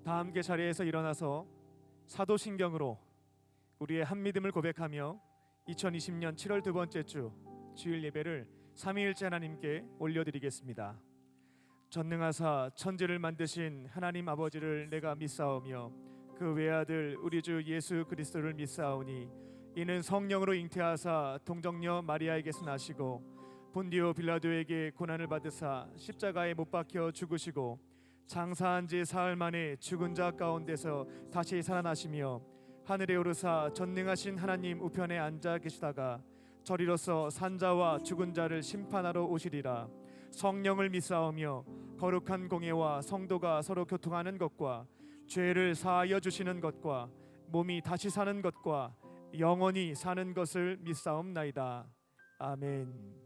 다 함께 자리에서 일어나서 사도신경으로 우리의 한믿음을 고백하며 2020년 7월 두 번째 주 주일 예배를 삼위일체 하나님께 올려드리겠습니다. 전능하사 천지를 만드신 하나님 아버지를 내가 믿사오며 그 외아들 우리 주 예수 그리스도를 믿사오니 이는 성령으로 잉태하사 동정녀 마리아에게서 나시고 본디오 빌라도에게 고난을 받으사 십자가에 못 박혀 죽으시고 장사한 지 사흘 만에 죽은 자 가운데서 다시 살아나시며 하늘에 오르사 전능하신 하나님 우편에 앉아 계시다가 저리로서 산자와 죽은 자를 심판하러 오시리라. 성령을 믿사오며 거룩한 공예와 성도가 서로 교통하는 것과 죄를 사하여 주시는 것과 몸이 다시 사는 것과 영원히 사는 것을 믿사옵나이다. 아멘.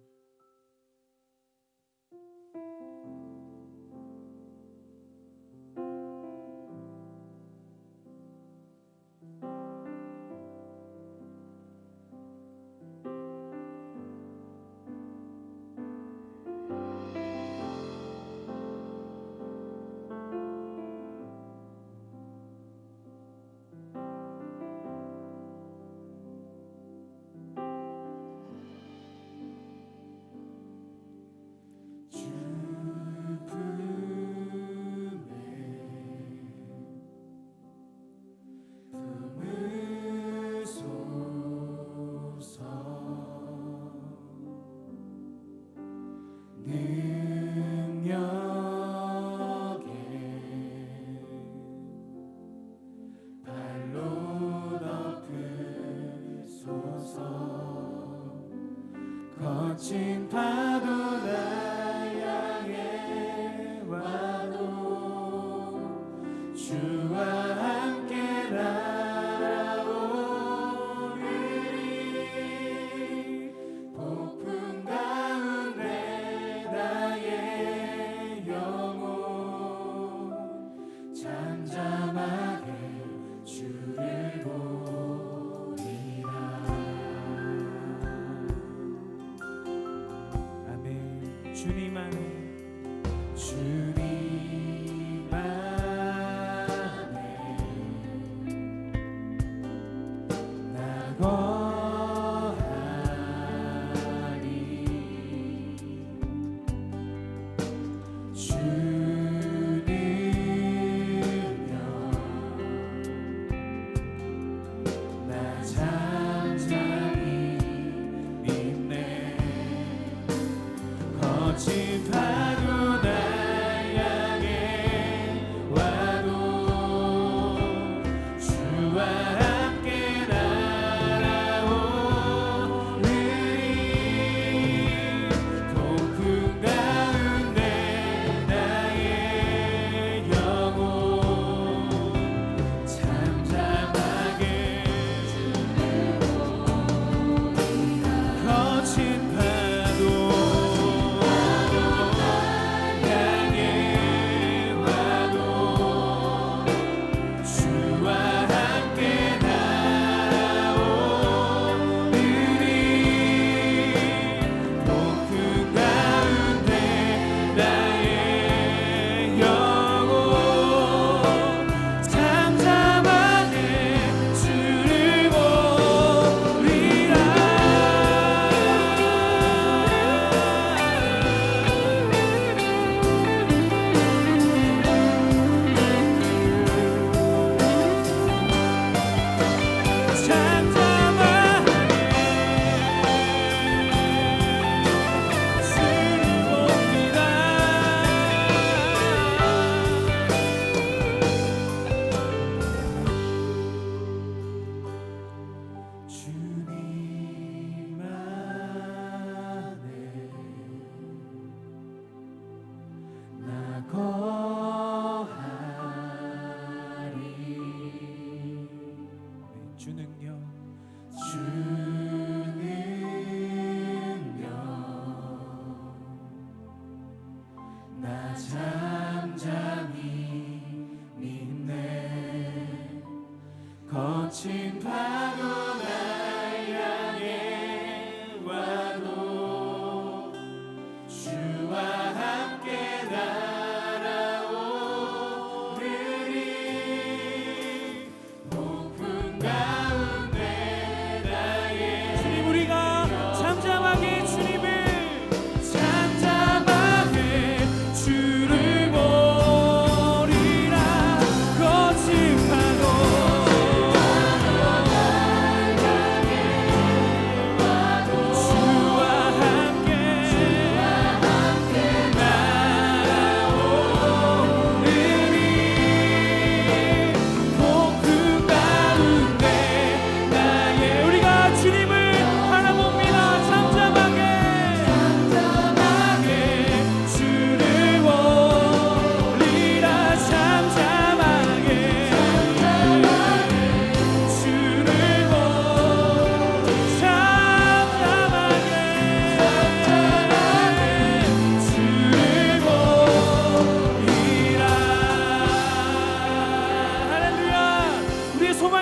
거친 파도 나 향해 와도 주와 함께 날아오르리. 폭풍 가운데 나의 영혼 잠잠하게 주를 보리라. 주님 안에 주님 안에 나 거하리. 주는요 나 잠잠히 믿네. 거친 파도 나 향해 와도 주와 함께 날아오르리. 폭풍 가운데 나의 영혼 잠잠하게 거친 파도 나 잠잠히 믿네. 거친 파도 날 향해 와도 주와 함께 날아오르리.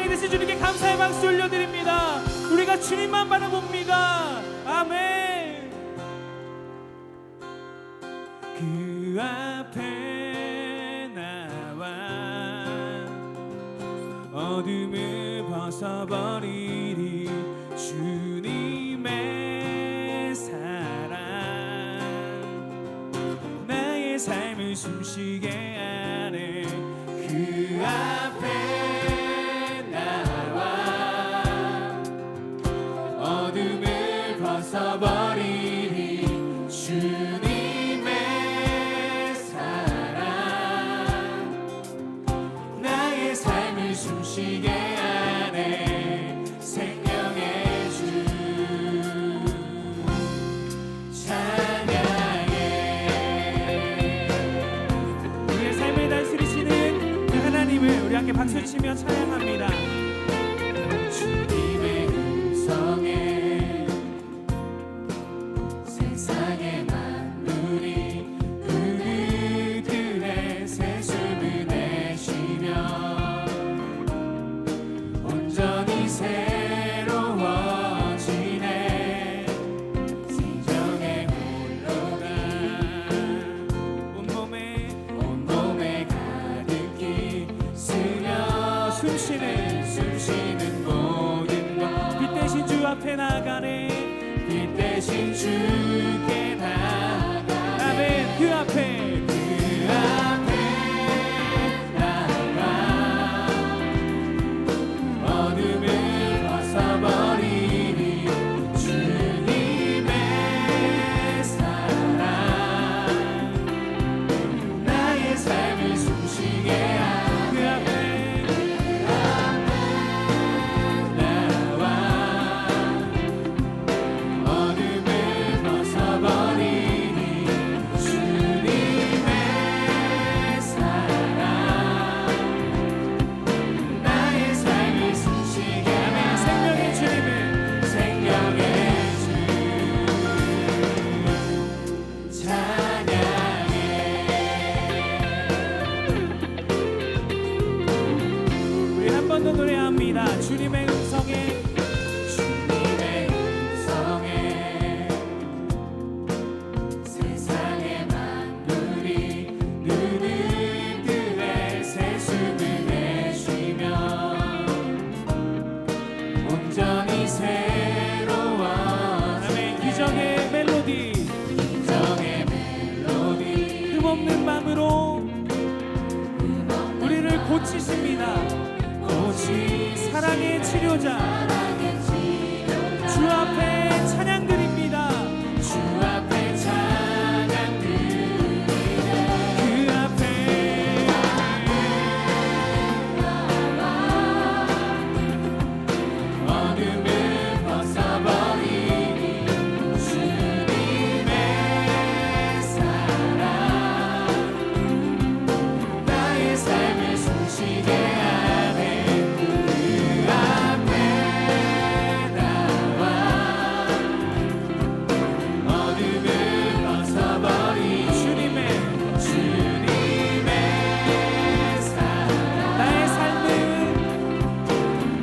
소망이 되신 주님께 감사의 박수 올려드립니다. 우리가 주님만 바라봅니다. 아멘. 그 앞에 나와 어둠을 벗어버리리 주님의 사랑 나의 삶을 숨쉬게 하네. 그 앞에 나와 어둠을 벗어버리리 주님의 사랑 나의 삶을 숨쉬게 하네. 생명의 주 찬양해. 우리의 삶을 다스리시는 그 하나님을 우리 함께 박수치며 찬양합니다. 주님의 음성에 세상의 만물이 그들의 새 숨을 내쉬며 온전히 새로워지네. 생명의 홀로가 온몸에 가득히 스며 숨쉬는 모든 것 빛 대신 주 앞에 나가네. 빛 대신 주께 나가. 아멘. 그 앞에 나가 어둠을 벗어버리니 주님의 사랑 나의 삶을 숨쉬게 하네. 그 앞에 나와 어둠을 벗어버리니 주님의 사랑 나의 삶을 숨쉬게 하네. 생명의 주님을 생명의 주 찬양해. 우리 한 번 더 노래합니다. 주님의 음성에 주님의 음성에 세상의 만물이 눈을 뜨네. 새 숨을 내쉬며 온전히 새로워지네. 아멘. 기적의 멜로디 기적의 멜로디 흠없는 마음으로 우리를 고치십니다. 사랑의 치료자 주 앞에 찬양드립니다. 주 앞에 찬양드리네. 그 앞에 어둠을 벗어버리니 주님의 사랑 나의 삶을 숨쉬게 하네. 그 앞에 나와 어둠을 벗어버리니 주님의 사랑 나의 삶을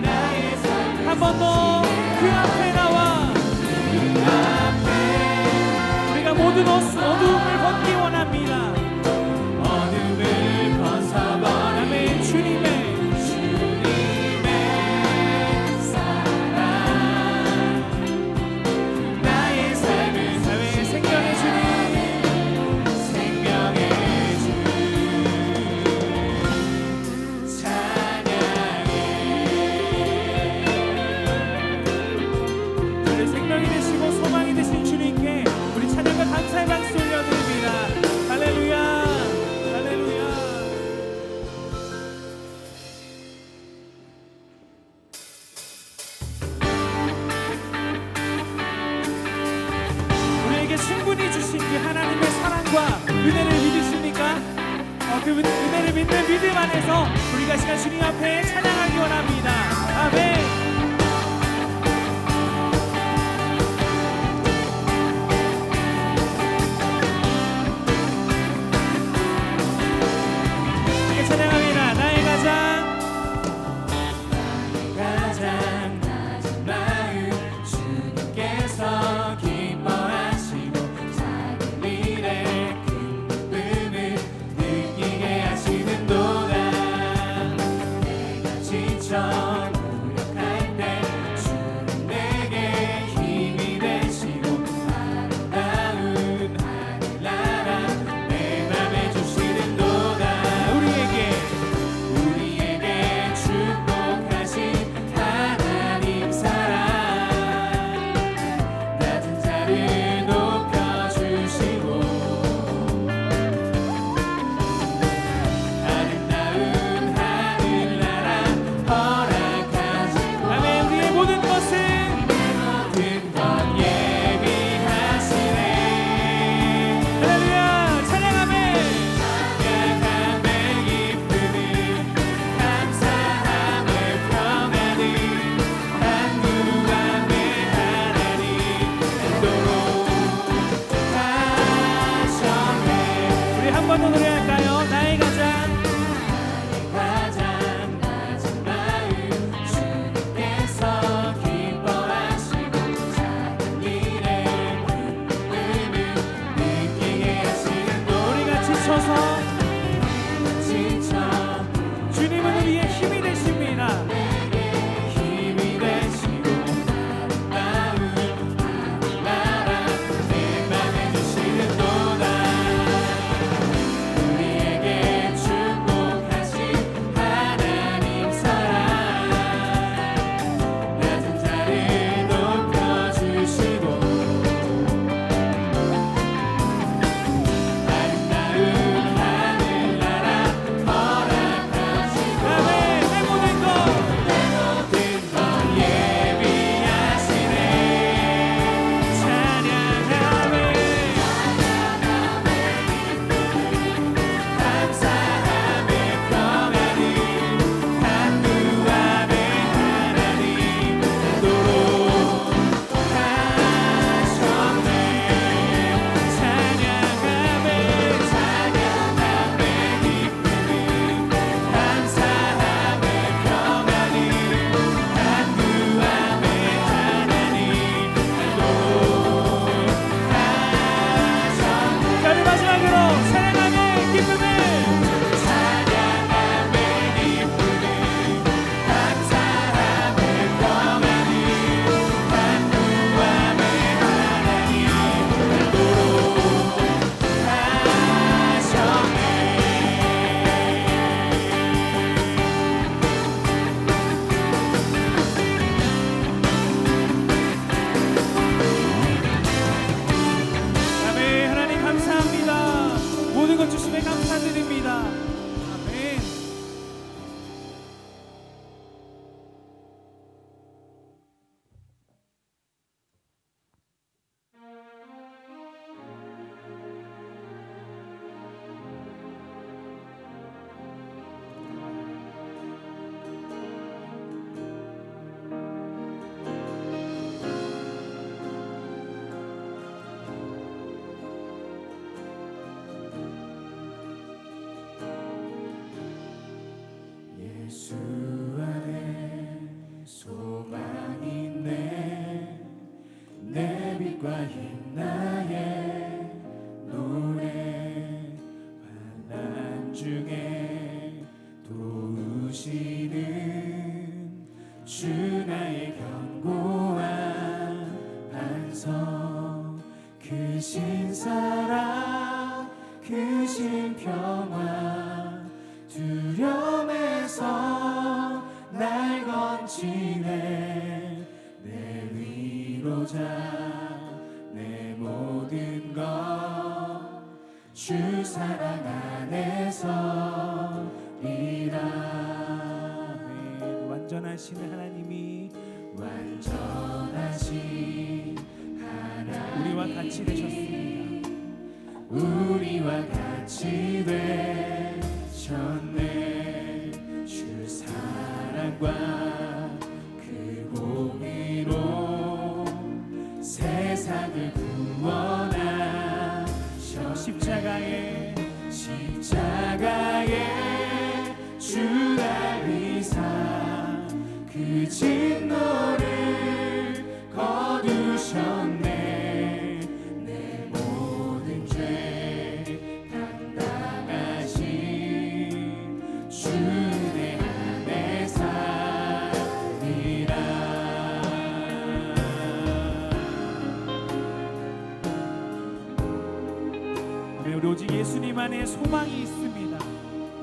나의 삶을 한 번 더 그 앞에 나와 우리가 모든 어두움을 벗기 원합니다. 어둠을 벗어버리니 아멘. 주님의 사랑 나의 삶을 아멘. 생명의 주님 생명의 주 찬양해. 우리 생명이 되시고 소망이 되신 주님께 우리 찬양과 감사의 박수 올려드립니다. 할렐루야 할렐루야. 우리에게 충분히 주신 그 하나님의 사랑과 은혜를 믿으십니까? 그 은혜를 믿는 믿음 안에서 우리가 시간 주님 앞에 찬양하기 원합니다. 아멘. 함께 찬양합니다. 나의 가장 예수 안에 소망이 있네. 내 빛과 힘 나의 노래. 환난 중에 도우시는 주 나의 견고한 반석. 크신 사랑 크신 평화 두려움에서 날 건지네. 내 위로자 내 모든 것 주 사랑 안에서 이라. 완전하신 하나님이 완전하신 하나님 우리와 같이 되셨습니다. 우리와 같이 되셨네. 주 사랑과 그 공의로 세상을 구원하셔. 십자가에 주 달리사 그 진노를 거두셨네. 내 모든 죄 담당하신 주 내 안에 살리라. 우리 오직 예수님 안에 소망이 있습니다.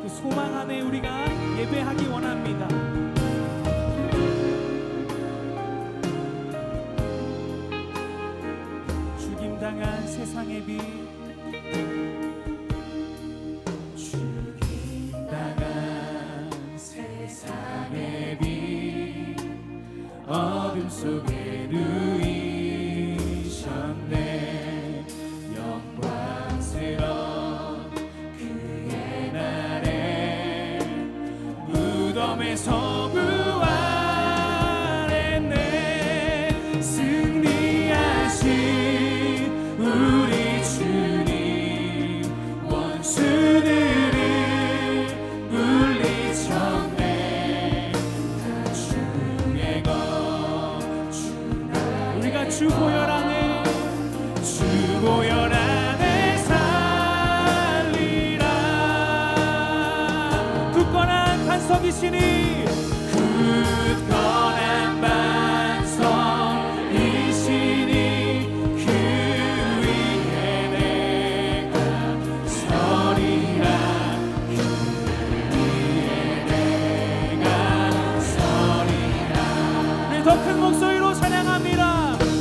그 소망 안에 우리가 예배하기 원합니다. 죽임당한 세상의 빛, 죽임당한 세상의 빛 어둠 속에 누이셨네. 영광스러운 그의 날에 무덤에서 부활했네. 승리하신 우리 주님 원수들을 물리쳤네. 다 주의 것 우리가 주 보혈 안에 살리라. 굳건한 반석이시니 굳건한 반석이시니 그 위에 내가 서리라. 그 위에 내가 서리라. 더 큰 목소리로 찬양합니다.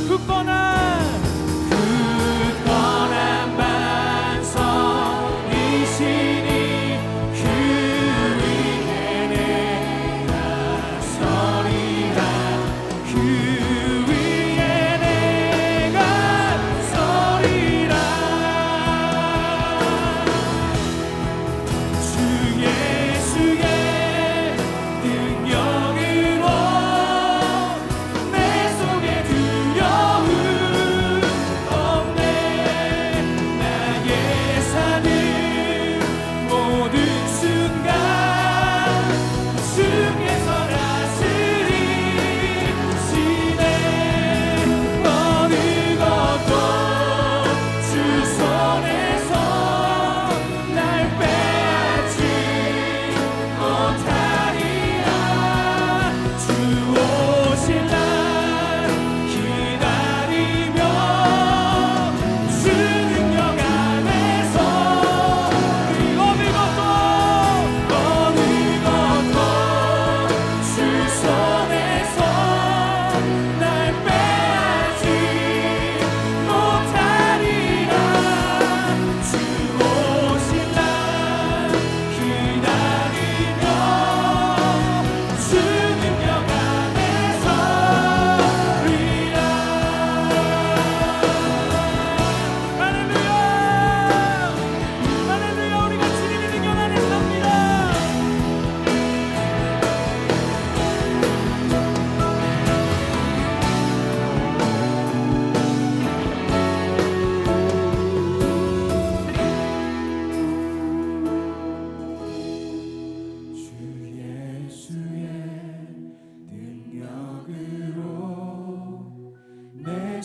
굳건한 반석이시니 그 위에 내가 서리라. 그 위에 내가 서리라. 주 예수의 능력으로 내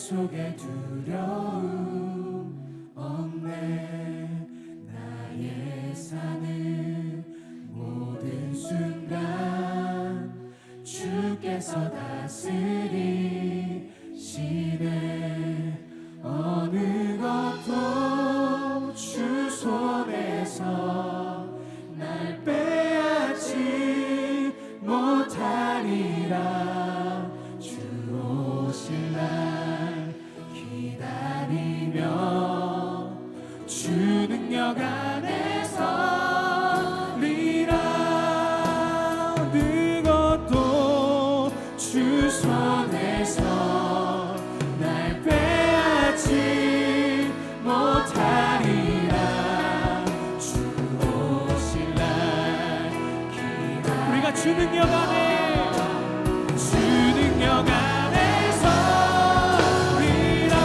속에 두려움 없네. 나의 사는 모든 순간 주께서 다스리시네. 어느 것도 주 손에서 날 빼앗지 못하리라. 주 오실 날 기다리며 주 능력 안에서 리라. 어느 것도 주 손에서 날 빼앗지 못하리라. 주 오실 날 기다리며 우리가 주 능력 안에 주 능력 안에서 리라.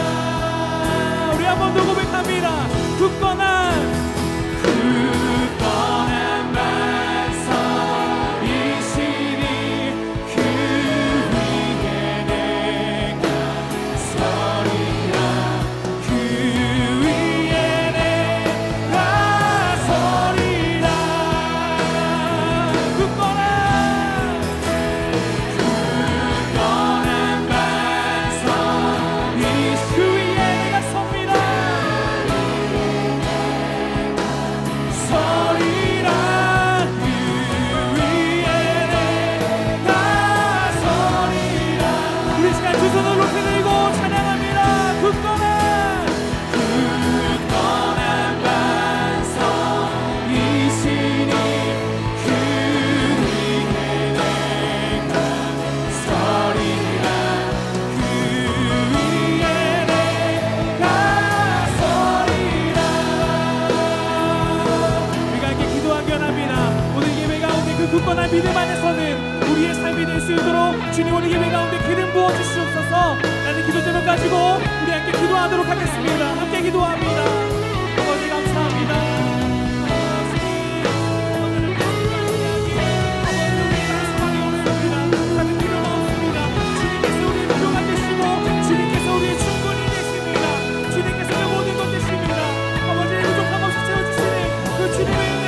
우리 한 번 더 고백합니다. 굳건한 반석이시니 그 위에 내가 서리라. 그 위에 내가 서리라. 굳건한 반석이 그 위에 내가 섭니다. 서리라. 그 위에 내가 서리라. 우리 시간 두 손을 높이 들고 찬양합니다. 굳건한 반석이시니 그 위에 내가 서리라. 그 위에 내가 서리라. 우리가 이렇게 기도하기 원합니다. 오늘 예배 가운데 그 굳건한 믿음 안에서는 우리의 삶이 될 수 있도록 주님 오늘 예배 가운데 기름 부어 주시옵소서. 라는 기도 제목 가지고 우리 함께 기도하도록 하겠습니다. 함께 기도합니다. 아버지 감사합니다. 주님께서 우리의 충분히 되십니다. 주님께서 모든 것 되십니다. 아버지의 부족함 없이 채워주시는 그 주님의 은혜,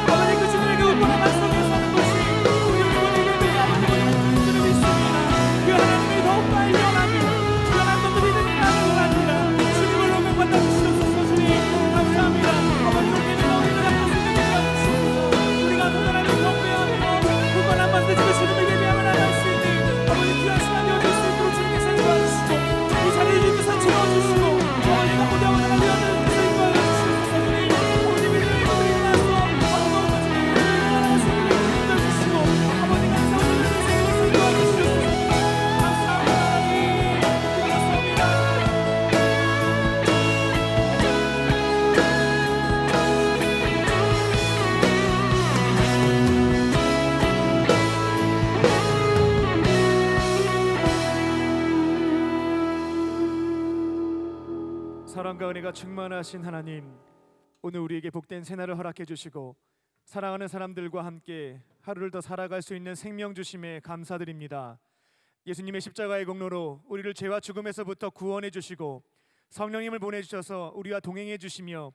아버지 그 주님의 그 은혜 말씀에 사는 것이 우리 영혼에게 아버지 주를 믿습니다. 그 하나님이 더욱더 알려나기를 그 하나님들이 되는 나누라니라. 주님을荣耀받아 주시옵소서. 주님 감사합니다. 아버지 우리 예배가 우리를 앞서 생각해 주시옵소서. 우리가 하나님을 경배하며 굳건한 마음을 가지고 주님을 예배하며 나아갈 수 있는 아버지 귀한 시간 되어줄 수 있도록 주님께서 인도하주시고 이 자리를 주님께서 채워주시고 아버지가 무대와 나를 위하는 주님께서 인도하주시옵소서. 주님 아버지 믿음의 이들이 일어나서 어떤 것이 나라의 승리를 인도해주시고 아버지 감사합니다. 주님께서 인도하주시옵소서. 감사합니다. 하나님 고맙습니다. 사랑과 은혜가 충만하신 하나님, 오늘 우리에게 복된 새날을 허락해 주시고 사랑하는 사람들과 함께 하루를 더 살아갈 수 있는 생명 주심에 감사드립니다. 예수님의 십자가의 공로로 우리를 죄와 죽음에서부터 구원해 주시고 성령님을 보내주셔서 우리와 동행해 주시며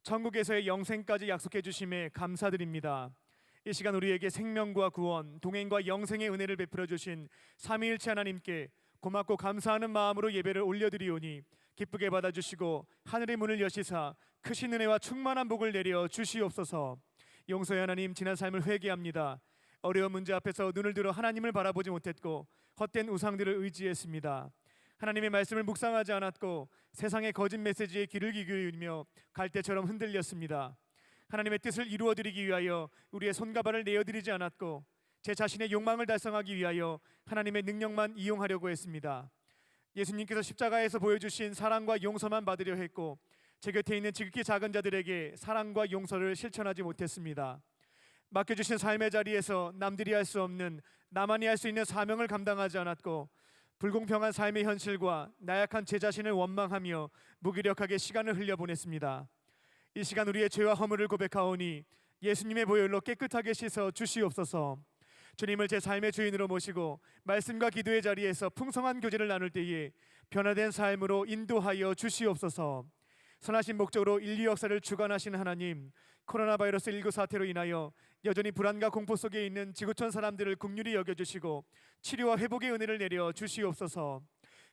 천국에서의 영생까지 약속해 주심에 감사드립니다. 이 시간 우리에게 생명과 구원, 동행과 영생의 은혜를 베풀어 주신 삼위일체 하나님께 고맙고 감사하는 마음으로 예배를 올려드리오니 기쁘게 받아주시고 하늘의 문을 여시사 크신 은혜와 충만한 복을 내려 주시옵소서. 용서의 하나님, 지난 삶을 회개합니다. 어려운 문제 앞에서 눈을 들어 하나님을 바라보지 못했고 헛된 우상들을 의지했습니다. 하나님의 말씀을 묵상하지 않았고 세상의 거짓 메시지에 귀를 기울이며 갈대처럼 흔들렸습니다. 하나님의 뜻을 이루어드리기 위하여 우리의 손과 발을 내어드리지 않았고 제 자신의 욕망을 달성하기 위하여 하나님의 능력만 이용하려고 했습니다. 예수님께서 십자가에서 보여주신 사랑과 용서만 받으려 했고 제 곁에 있는 지극히 작은 자들에게 사랑과 용서를 실천하지 못했습니다. 맡겨주신 삶의 자리에서 남들이 할 수 없는, 나만이 할 수 있는 사명을 감당하지 않았고 불공평한 삶의 현실과 나약한 제 자신을 원망하며 무기력하게 시간을 흘려보냈습니다. 이 시간 우리의 죄와 허물을 고백하오니 예수님의 보혈로 깨끗하게 씻어 주시옵소서. 주님을 제 삶의 주인으로 모시고 말씀과 기도의 자리에서 풍성한 교제를 나눌 때에 변화된 삶으로 인도하여 주시옵소서. 선하신 목적으로 인류 역사를 주관하신 하나님, 코로나 바이러스 19 사태로 인하여 여전히 불안과 공포 속에 있는 지구촌 사람들을 긍휼히 여겨주시고 치료와 회복의 은혜를 내려 주시옵소서.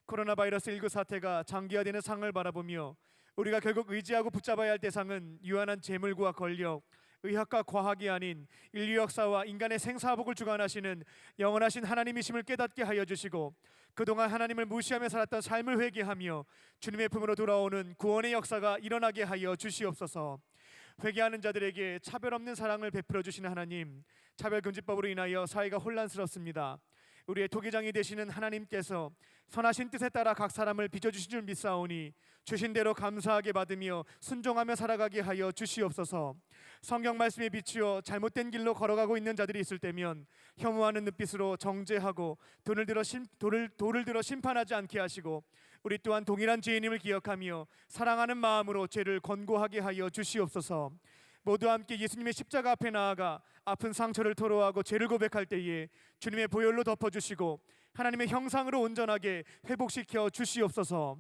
코로나 바이러스 19 사태가 장기화되는 상을 바라보며 우리가 결국 의지하고 붙잡아야 할 대상은 유한한 재물과 권력, 의학과 과학이 아닌 인류 역사와 인간의 생사복을 주관하시는 영원하신 하나님이심을 깨닫게 하여 주시고 그동안 하나님을 무시하며 살았던 삶을 회개하며 주님의 품으로 돌아오는 구원의 역사가 일어나게 하여 주시옵소서. 회개하는 자들에게 차별 없는 사랑을 베풀어 주시는 하나님, 차별금지법으로 인하여 사회가 혼란스럽습니다. 우리의 토기장이 되시는 하나님께서 선하신 뜻에 따라 각 사람을 빚어주신 줄 믿사오니 주신 대로 감사하게 받으며 순종하며 살아가게 하여 주시옵소서. 성경 말씀에 비추어 잘못된 길로 걸어가고 있는 자들이 있을 때면 혐오하는 눈빛으로 정죄하고 돌을 들어 심판하지 않게 하시고 우리 또한 동일한 죄인임을 기억하며 사랑하는 마음으로 죄를 권고하게 하여 주시옵소서. 모두 함께 예수님의 십자가 앞에 나아가 아픈 상처를 토로하고 죄를 고백할 때에 주님의 보혈로 덮어주시고 하나님의 형상으로 온전하게 회복시켜 주시옵소서.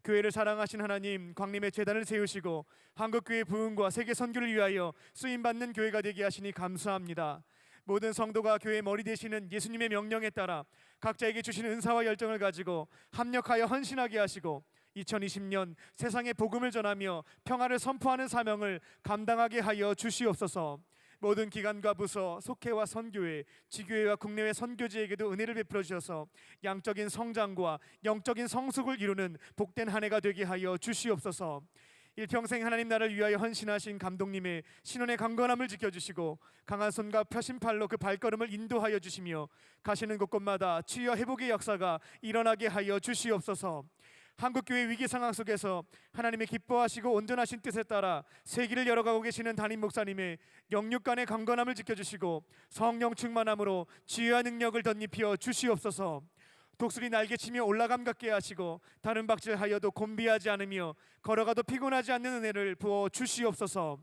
교회를 사랑하신 하나님, 광림의 제단을 세우시고 한국교회 부흥과 세계 선교를 위하여 쓰임받는 교회가 되게 하시니 감사합니다. 모든 성도가 교회의 머리 되시는 예수님의 명령에 따라 각자에게 주신 은사와 열정을 가지고 합력하여 헌신하게 하시고 2020년 세상에 복음을 전하며 평화를 선포하는 사명을 감당하게 하여 주시옵소서. 모든 기관과 부서, 속회와 선교회, 지교회와 국내외 선교지에게도 은혜를 베풀어 주셔서 양적인 성장과 영적인 성숙을 이루는 복된 한 해가 되게 하여 주시옵소서. 일평생 하나님 나라를 위하여 헌신하신 감독님의 신혼의 강건함을 지켜주시고 강한 손과 펴신 팔로 그 발걸음을 인도하여 주시며 가시는 곳곳마다 치유와 회복의 역사가 일어나게 하여 주시옵소서. 한국교회 위기 상황 속에서 하나님의 기뻐하시고 온전하신 뜻에 따라 세기를 열어가고 계시는 담임 목사님의 영육간의 강건함을 지켜주시고 성령 충만함으로 지혜와 능력을 덧입혀 주시옵소서. 독수리 날개치며 올라감 갖게 하시고 다른 박질하여도 곤비하지 않으며 걸어가도 피곤하지 않는 은혜를 부어 주시옵소서.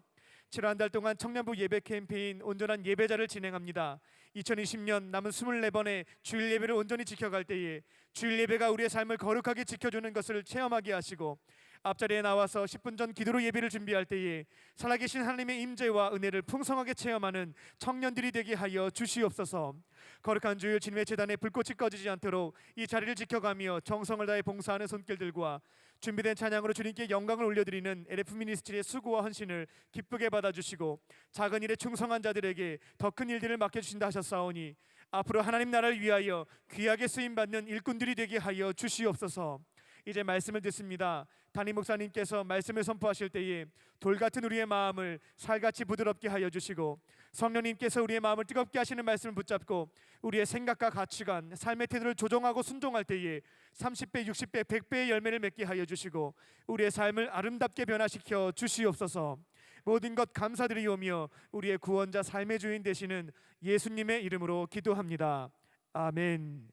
지난 달 동안 청년부 예배 캠페인 온전한 예배자를 진행합니다. 2020년 남은 24번의 주일 예배를 온전히 지켜갈 때에 주일 예배가 우리의 삶을 거룩하게 지켜주는 것을 체험하게 하시고 앞자리에 나와서 10분 전 기도로 예배를 준비할 때에 살아계신 하나님의 임재와 은혜를 풍성하게 체험하는 청년들이 되게 하여 주시옵소서. 거룩한 주일 주님의 제단에 불꽃이 꺼지지 않도록 이 자리를 지켜가며 정성을 다해 봉사하는 손길들과 준비된 찬양으로 주님께 영광을 올려드리는 LF 미니스트리의 수고와 헌신을 기쁘게 받아주시고 작은 일에 충성한 자들에게 더 큰 일들을 맡겨주신다 하셨사오니 앞으로 하나님 나라를 위하여 귀하게 쓰임받는 일꾼들이 되게 하여 주시옵소서. 이제 말씀을 듣습니다. 담임 목사님께서 말씀을 선포하실 때에 돌같은 우리의 마음을 살같이 부드럽게 하여 주시고 성령님께서 우리의 마음을 뜨겁게 하시는 말씀을 붙잡고 우리의 생각과 가치관, 삶의 태도를 조정하고 순종할 때에 30배, 60배, 100배의 열매를 맺게 하여 주시고 우리의 삶을 아름답게 변화시켜 주시옵소서. 모든 것 감사드리오며 우리의 구원자 삶의 주인 되시는 예수님의 이름으로 기도합니다. 아멘.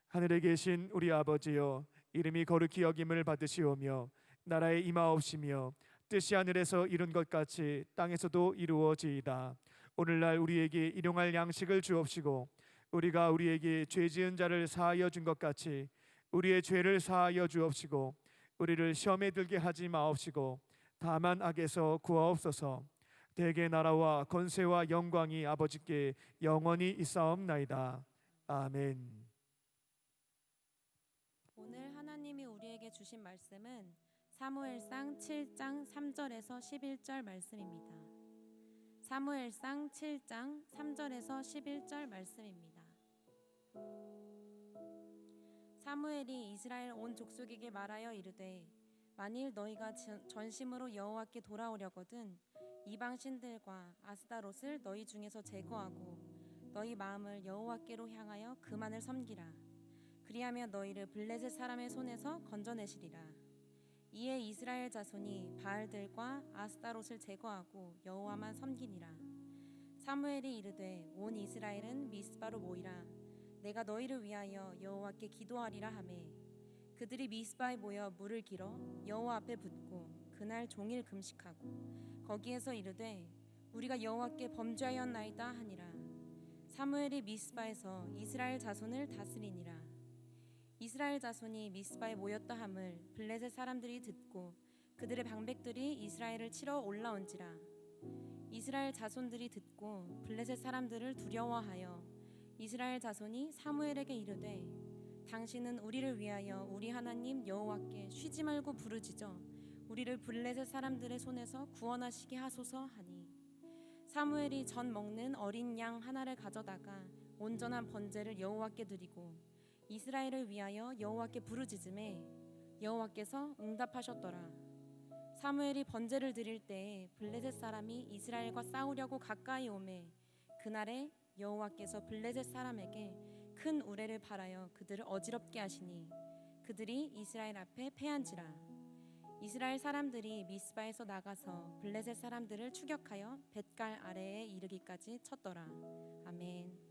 하늘에 계신 우리 아버지여, 이름이 거룩히 여김을 받으시오며 나라에 임하옵시며 뜻이 하늘에서 이룬 것 같이 땅에서도 이루어지이다. 오늘날 우리에게 일용할 양식을 주옵시고 우리가 우리에게 죄 지은 자를 사하여 준 것 같이 우리의 죄를 사하여 주옵시고 우리를 시험에 들게 하지 마옵시고 다만 악에서 구하옵소서. 대개 나라와 권세와 영광이 아버지께 영원히 있사옵나이다. 아멘. 오늘 하나님이 우리에게 주신 말씀은 사무엘상 7장 3절에서 11절 말씀입니다. 사무엘상 7장 3절에서 11절 말씀입니다. 사무엘이 이스라엘 온 족속에게 말하여 이르되 만일 너희가 전심으로 여호와께 돌아오려거든 이방 신들과 아스다롯을 너희 중에서 제거하고 너희 마음을 여호와께로 향하여 그만을 섬기라. 그리하면 너희를 블레셋 사람의 손에서 건져내시리라. 이에 이스라엘 자손이 바알들과 아스다롯을 제거하고 여호와만 섬기니라. 사무엘이 이르되 온 이스라엘은 미스바로 모이라. 내가 너희를 위하여 여호와께 기도하리라 하매 그들이 미스바에 모여 물을 길어 여호와 앞에 붓고 그날 종일 금식하고 거기에서 이르되 우리가 여호와께 범죄하였나이다 하니라. 사무엘이 미스바에서 이스라엘 자손을 다스리니라. 이스라엘 자손이 미스바에 모였다 함을 블레셋 사람들이 듣고 그들의 방백들이 이스라엘을 치러 올라온지라. 이스라엘 자손들이 듣고 블레셋 사람들을 두려워하여 이스라엘 자손이 사무엘에게 이르되 당신은 우리를 위하여 우리 하나님 여호와께 쉬지 말고 부르짖어 우리를 블레셋 사람들의 손에서 구원하시게 하소서 하니, 사무엘이 전 먹는 어린 양 하나를 가져다가 온전한 번제를 여호와께 드리고 이스라엘을 위하여 여호와께 부르짖음에 여호와께서 응답하셨더라. 사무엘이 번제를 드릴 때에 블레셋 사람이 이스라엘과 싸우려고 가까이 오매 그날에 여호와께서 블레셋 사람에게 큰 우레를 발하여 그들을 어지럽게 하시니 그들이 이스라엘 앞에 패한지라. 이스라엘 사람들이 미스바에서 나가서 블레셋 사람들을 추격하여 벳갈 아래에 이르기까지 쳤더라. 아멘.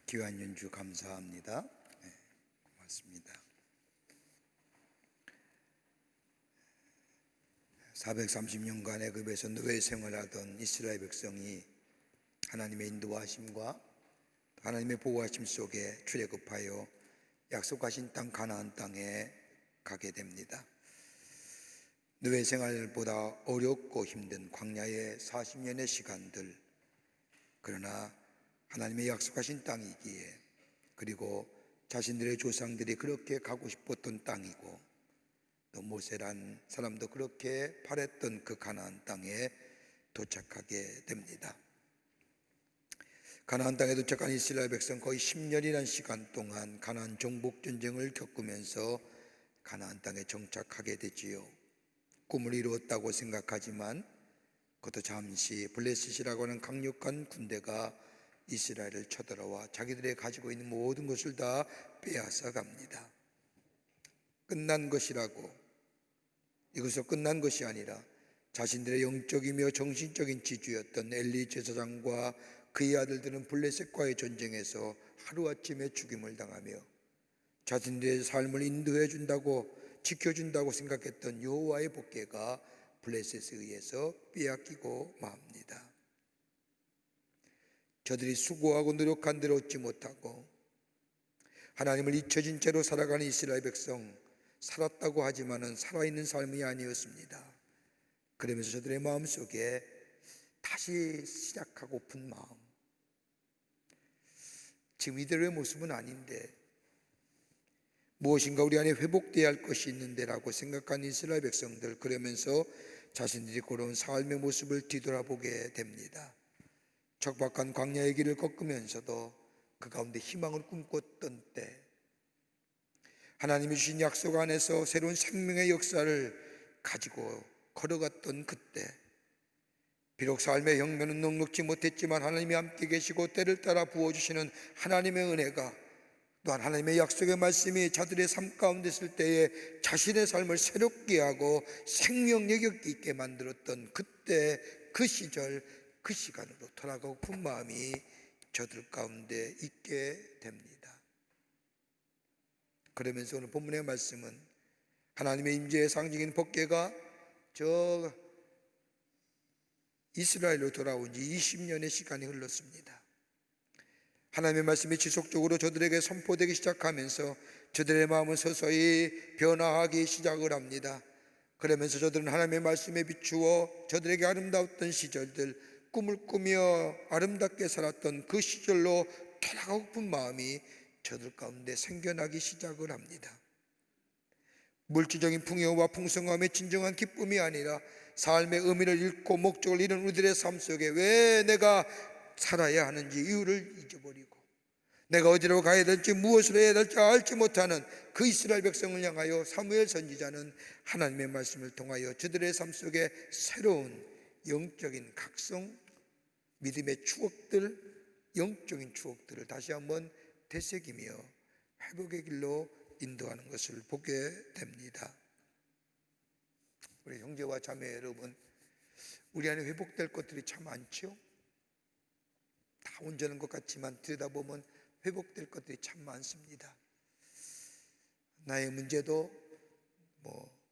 귀한 연주 감사합니다. 맞습니다. 430년간 애굽에서 노예 생활하던 이스라엘 백성이 하나님의 인도하심과 하나님의 보호하심 속에 출애굽하여 약속하신 땅 가나안 땅에 가게 됩니다. 노예 생활보다 어렵고 힘든 광야의 40년의 시간들, 그러나 하나님의 약속하신 땅이기에, 그리고 자신들의 조상들이 그렇게 가고 싶었던 땅이고, 또 모세란 사람도 그렇게 바랬던 그 가나안 땅에 도착하게 됩니다. 가나안 땅에 도착한 이스라엘 백성 거의 10년이라는 시간 동안 가나안 정복 전쟁을 겪으면서 가나안 땅에 정착하게 되지요. 꿈을 이루었다고 생각하지만 그것도 잠시 블레셋이라고 하는 강력한 군대가 이스라엘을 쳐들어와 자기들이 가지고 있는 모든 것을 다 빼앗아 갑니다. 끝난 것이라고, 이것은 끝난 것이 아니라 자신들의 영적이며 정신적인 지주였던 엘리 제사장과 그의 아들들은 블레셋과의 전쟁에서 하루아침에 죽임을 당하며 자신들의 삶을 인도해 준다고, 지켜준다고 생각했던 여호와의 복궤가 블레셋에 의해서 빼앗기고 맙니다. 저들이 수고하고 노력한 대로 얻지 못하고 하나님을 잊혀진 채로 살아가는 이스라엘 백성, 살았다고 하지만은 살아있는 삶이 아니었습니다. 그러면서 저들의 마음속에 다시 시작하고픈 마음, 지금 이대로의 모습은 아닌데 무엇인가 우리 안에 회복되어야 할 것이 있는데 라고 생각한 이스라엘 백성들, 그러면서 자신들이 걸어온 삶의 모습을 뒤돌아보게 됩니다. 척박한 광야의 길을 꺾으면서도 그 가운데 희망을 꿈꿨던 때, 하나님이 주신 약속 안에서 새로운 생명의 역사를 가지고 걸어갔던 그때, 비록 삶의 형편은 넉넉지 못했지만 하나님이 함께 계시고 때를 따라 부어주시는 하나님의 은혜가, 또한 하나님의 약속의 말씀이 자들의 삶 가운데 있을 때에 자신의 삶을 새롭게 하고 생명력 있게 만들었던 그때, 그 시절, 그 시간으로 돌아가고픈 마음이 저들 가운데 있게 됩니다. 그러면서 오늘 본문의 말씀은 하나님의 임재의 상징인 복궤가 저 이스라엘로 돌아온 지 20년의 시간이 흘렀습니다. 하나님의 말씀이 지속적으로 저들에게 선포되기 시작하면서 저들의 마음은 서서히 변화하기 시작을 합니다. 그러면서 저들은 하나님의 말씀에 비추어 저들에게 아름다웠던 시절들, 꿈을 꾸며 아름답게 살았던 그 시절로 돌아가고픈 마음이 저들 가운데 생겨나기 시작을 합니다. 물질적인 풍요와 풍성함의 진정한 기쁨이 아니라 삶의 의미를 잃고 목적을 잃은 우리들의 삶 속에 왜 내가 살아야 하는지 이유를 잊어버리고 내가 어디로 가야 될지 무엇을 해야 될지 알지 못하는 그 이스라엘 백성을 향하여 사무엘 선지자는 하나님의 말씀을 통하여 저들의 삶 속에 새로운 영적인 각성, 믿음의 추억들, 영적인 추억들을 다시 한번 되새기며 회복의 길로 인도하는 것을 보게 됩니다. 우리 형제와 자매 여러분, 우리 안에 회복될 것들이 참 많죠? 다 온전한 것 같지만 들여다보면 회복될 것들이 참 많습니다. 나의 문제도,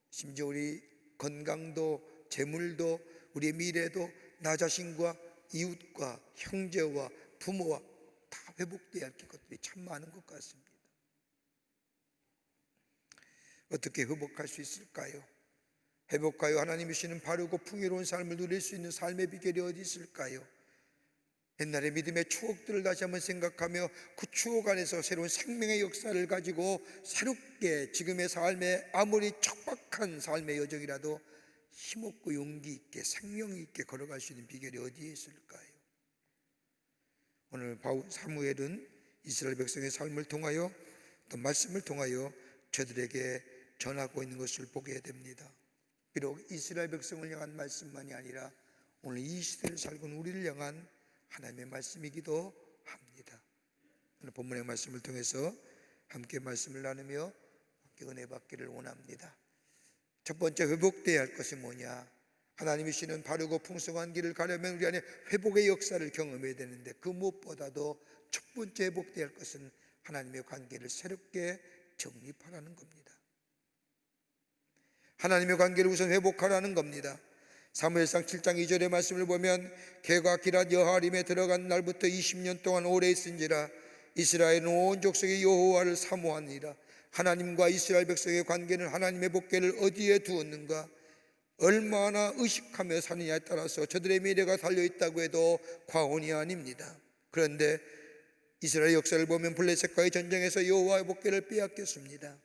심지어 우리 건강도, 재물도, 우리의 미래도, 나 자신과 이웃과 형제와 부모와 다 회복되어야 할 것들이 참 많은 것 같습니다. 어떻게 회복할 수 있을까요? 회복하여 하나님이 주시는 바르고 풍요로운 삶을 누릴 수 있는 삶의 비결이 어디 있을까요? 옛날의 믿음의 추억들을 다시 한번 생각하며 그 추억 안에서 새로운 생명의 역사를 가지고 새롭게 지금의 삶에 아무리 척박한 삶의 여정이라도 힘없고 용기 있게 생명 있게 걸어갈 수 있는 비결이 어디에 있을까요? 오늘 사무엘은 이스라엘 백성의 삶을 통하여 또 말씀을 통하여 저들에게 전하고 있는 것을 보게 됩니다. 비록 이스라엘 백성을 향한 말씀만이 아니라 오늘 이 시대를 살고 있는 우리를 향한 하나님의 말씀이기도 합니다. 오늘 본문의 말씀을 통해서 함께 말씀을 나누며 함께 은혜 받기를 원합니다. 첫 번째 회복되어야 할 것이 뭐냐? 하나님이 주시는 바르고 풍성한 길을 가려면 우리 안에 회복의 역사를 경험해야 되는데 그 무엇보다도 첫 번째 회복되어야 할 것은 하나님의 관계를 새롭게 정립하라는 겁니다. 하나님의 관계를 우선 회복하라는 겁니다. 사무엘상 7장 2절의 말씀을 보면 개가 기랏 여하림에 들어간 날부터 20년 동안 오래 있은지라 이스라엘은 온 족속이 여호와를 사모하니라. 하나님과 이스라엘 백성의 관계는 하나님의 복궤를 어디에 두었는가, 얼마나 의식하며 사느냐에 따라서 저들의 미래가 달려있다고 해도 과언이 아닙니다. 그런데 이스라엘 역사를 보면 블레셋과의 전쟁에서 여호와의 복궤를 빼앗겼습니다.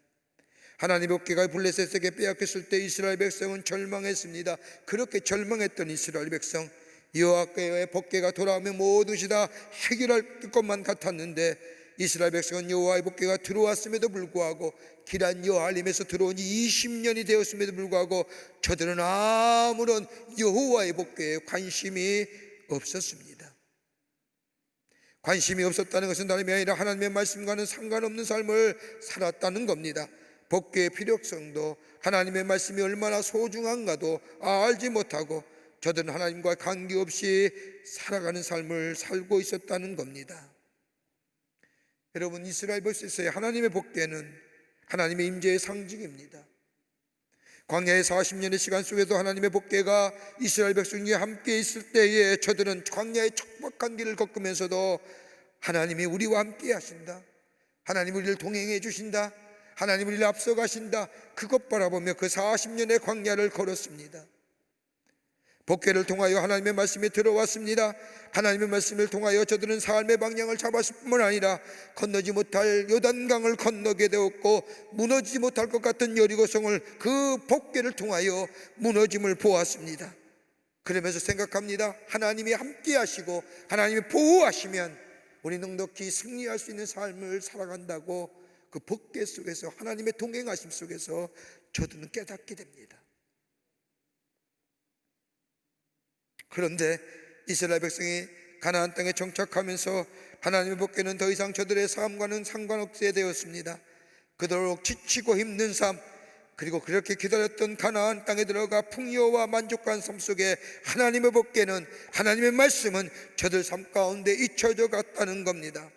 하나님의 복궤가 블레셋에게 빼앗겼을 때 이스라엘 백성은 절망했습니다. 그렇게 절망했던 이스라엘 백성, 여호와의 복궤가 돌아오면 모든 것이 다 해결할 것만 같았는데 이스라엘 백성은 여호와의 복궤가 들어왔음에도 불구하고 기란 여할림에서 들어온 지 20년이 되었음에도 불구하고 저들은 아무런 여호와의 복궤에 관심이 없었습니다. 관심이 없었다는 것은 다름이 아니라 하나님의 말씀과는 상관없는 삶을 살았다는 겁니다. 복궤의 필요성도 하나님의 말씀이 얼마나 소중한가도 알지 못하고 저들은 하나님과 관계없이 살아가는 삶을 살고 있었다는 겁니다. 여러분, 이스라엘 백성의 하나님의 복궤는 하나님의 임재의 상징입니다. 광야의 40년의 시간 속에도 하나님의 복궤가 이스라엘 백성이 함께 있을 때에 저들은 광야의 척박한 길을 겪으면서도 하나님이 우리와 함께 하신다, 하나님이 우리를 동행해 주신다, 하나님이 우리를 앞서가신다, 그것 바라보며 그 40년의 광야를 걸었습니다. 복궤를 통하여 하나님의 말씀이 들어왔습니다. 하나님의 말씀을 통하여 저들은 삶의 방향을 잡았을 뿐만 아니라 건너지 못할 요단강을 건너게 되었고 무너지지 못할 것 같은 여리고성을 그 복궤를 통하여 무너짐을 보았습니다. 그러면서 생각합니다. 하나님이 함께 하시고 하나님이 보호하시면 우리 넉넉히 승리할 수 있는 삶을 살아간다고 그 복궤 속에서 하나님의 동행하심 속에서 저들은 깨닫게 됩니다. 그런데 이스라엘 백성이 가나안 땅에 정착하면서 하나님의 복궤는 더 이상 저들의 삶과는 상관없게 되었습니다. 그토록 지치고 힘든 삶, 그리고 그렇게 기다렸던 가나안 땅에 들어가 풍요와 만족한 삶 속에 하나님의 복궤는, 하나님의 말씀은 저들 삶 가운데 잊혀져 갔다는 겁니다.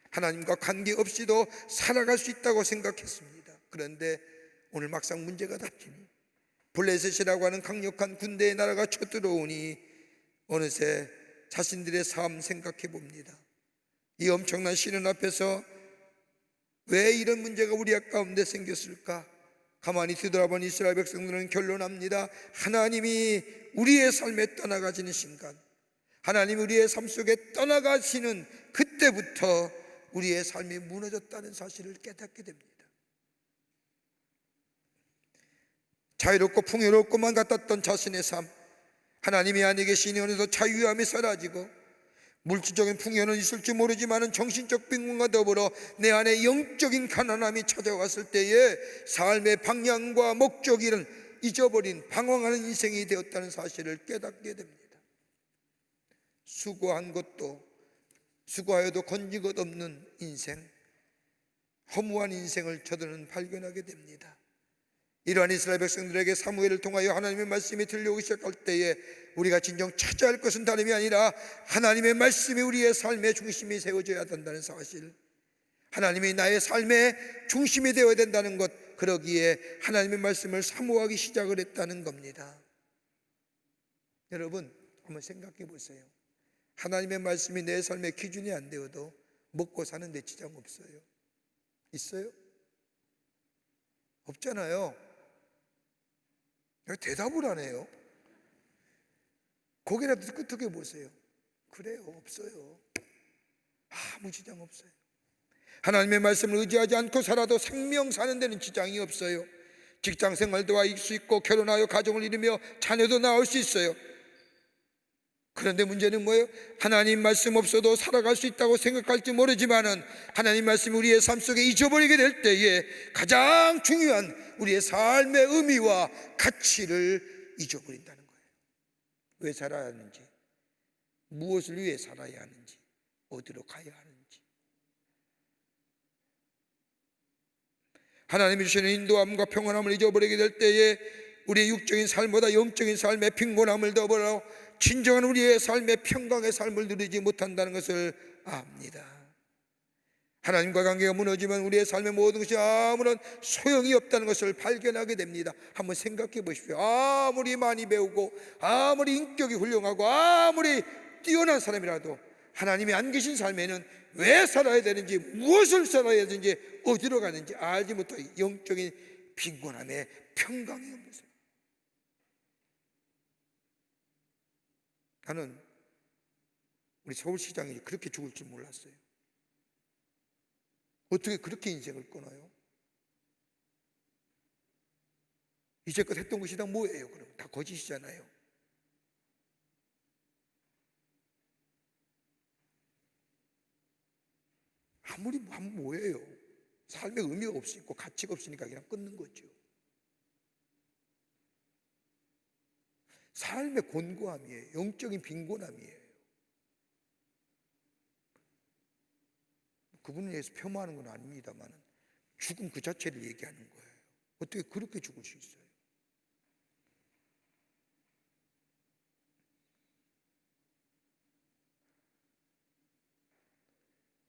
하나님과 관계없이도 살아갈 수 있다고 생각했습니다. 그런데 오늘 막상 문제가 닥치니 블레셋이라고 하는 강력한 군대의 나라가 쳐들어오니 어느새 자신들의 삶 생각해 봅니다. 이 엄청난 시련 앞에서 왜 이런 문제가 우리 가운데 생겼을까? 가만히 뒤돌아본 이스라엘 백성들은 결론합니다. 하나님이 우리의 삶에 떠나가시는 순간, 하나님이 우리의 삶 속에 떠나가시는 그때부터 우리의 삶이 무너졌다는 사실을 깨닫게 됩니다. 자유롭고 풍요롭고만 같았던 자신의 삶, 하나님이 안에 계시니 어느덧 자유함이 사라지고 물질적인 풍요는 있을지 모르지만 정신적 빈곤과 더불어 내 안에 영적인 가난함이 찾아왔을 때에 삶의 방향과 목적을 잊어버린 방황하는 인생이 되었다는 사실을 깨닫게 됩니다. 수고한 것도 수고하여도 건진 것 없는 인생, 허무한 인생을 저들은 발견하게 됩니다. 이러한 이스라엘 백성들에게 사무엘을 통하여 하나님의 말씀이 들려오기 시작할 때에 우리가 진정 찾아야 할 것은 다름이 아니라 하나님의 말씀이 우리의 삶의 중심이 세워져야 된다는 사실, 하나님이 나의 삶의 중심이 되어야 된다는 것, 그러기에 하나님의 말씀을 사모하기 시작을 했다는 겁니다. 여러분, 한번 생각해 보세요. 하나님의 말씀이 내 삶의 기준이 안 되어도 먹고 사는 데 지장 없어요? 있어요? 없잖아요. 대답을 안 해요. 고개라도 끄덕여 보세요. 그래요, 없어요. 아무 지장 없어요. 하나님의 말씀을 의지하지 않고 살아도 생명 사는 데는 지장이 없어요. 직장 생활도 할 수 있고 결혼하여 가정을 이루며 자녀도 낳을 수 있어요. 그런데 문제는 뭐예요? 하나님 말씀 없어도 살아갈 수 있다고 생각할지 모르지만은 하나님 말씀이 우리의 삶 속에 잊어버리게 될 때에 가장 중요한 우리의 삶의 의미와 가치를 잊어버린다는 거예요. 왜 살아야 하는지, 무엇을 위해 살아야 하는지, 어디로 가야 하는지. 하나님이 주시는 인도함과 평안함을 잊어버리게 될 때에 우리의 육적인 삶보다 영적인 삶의 빈곤함을 더불어 진정한 우리의 삶의 평강의 삶을 누리지 못한다는 것을 압니다. 하나님과 관계가 무너지면 우리의 삶의 모든 것이 아무런 소용이 없다는 것을 발견하게 됩니다. 한번 생각해 보십시오. 아무리 많이 배우고 아무리 인격이 훌륭하고 아무리 뛰어난 사람이라도 하나님이 안 계신 삶에는 왜 살아야 되는지, 무엇을 살아야 되는지, 어디로 가는지 알지 못하고 영적인 빈곤함에 평강이 없는 삶. 나는 우리 서울시장이 그렇게 죽을 줄 몰랐어요. 어떻게 그렇게 인생을 끊어요? 이제껏 했던 것이 다 뭐예요? 그럼 다 거짓이잖아요. 아무리 하면 뭐예요? 삶의 의미가 없으니까, 가치가 없으니까 그냥 끊는 거죠. 삶의 곤고함이에요. 영적인 빈곤함이에요. 그분에 대해서 폄하하는 건 아닙니다만 죽음 그 자체를 얘기하는 거예요. 어떻게 그렇게 죽을 수 있어요?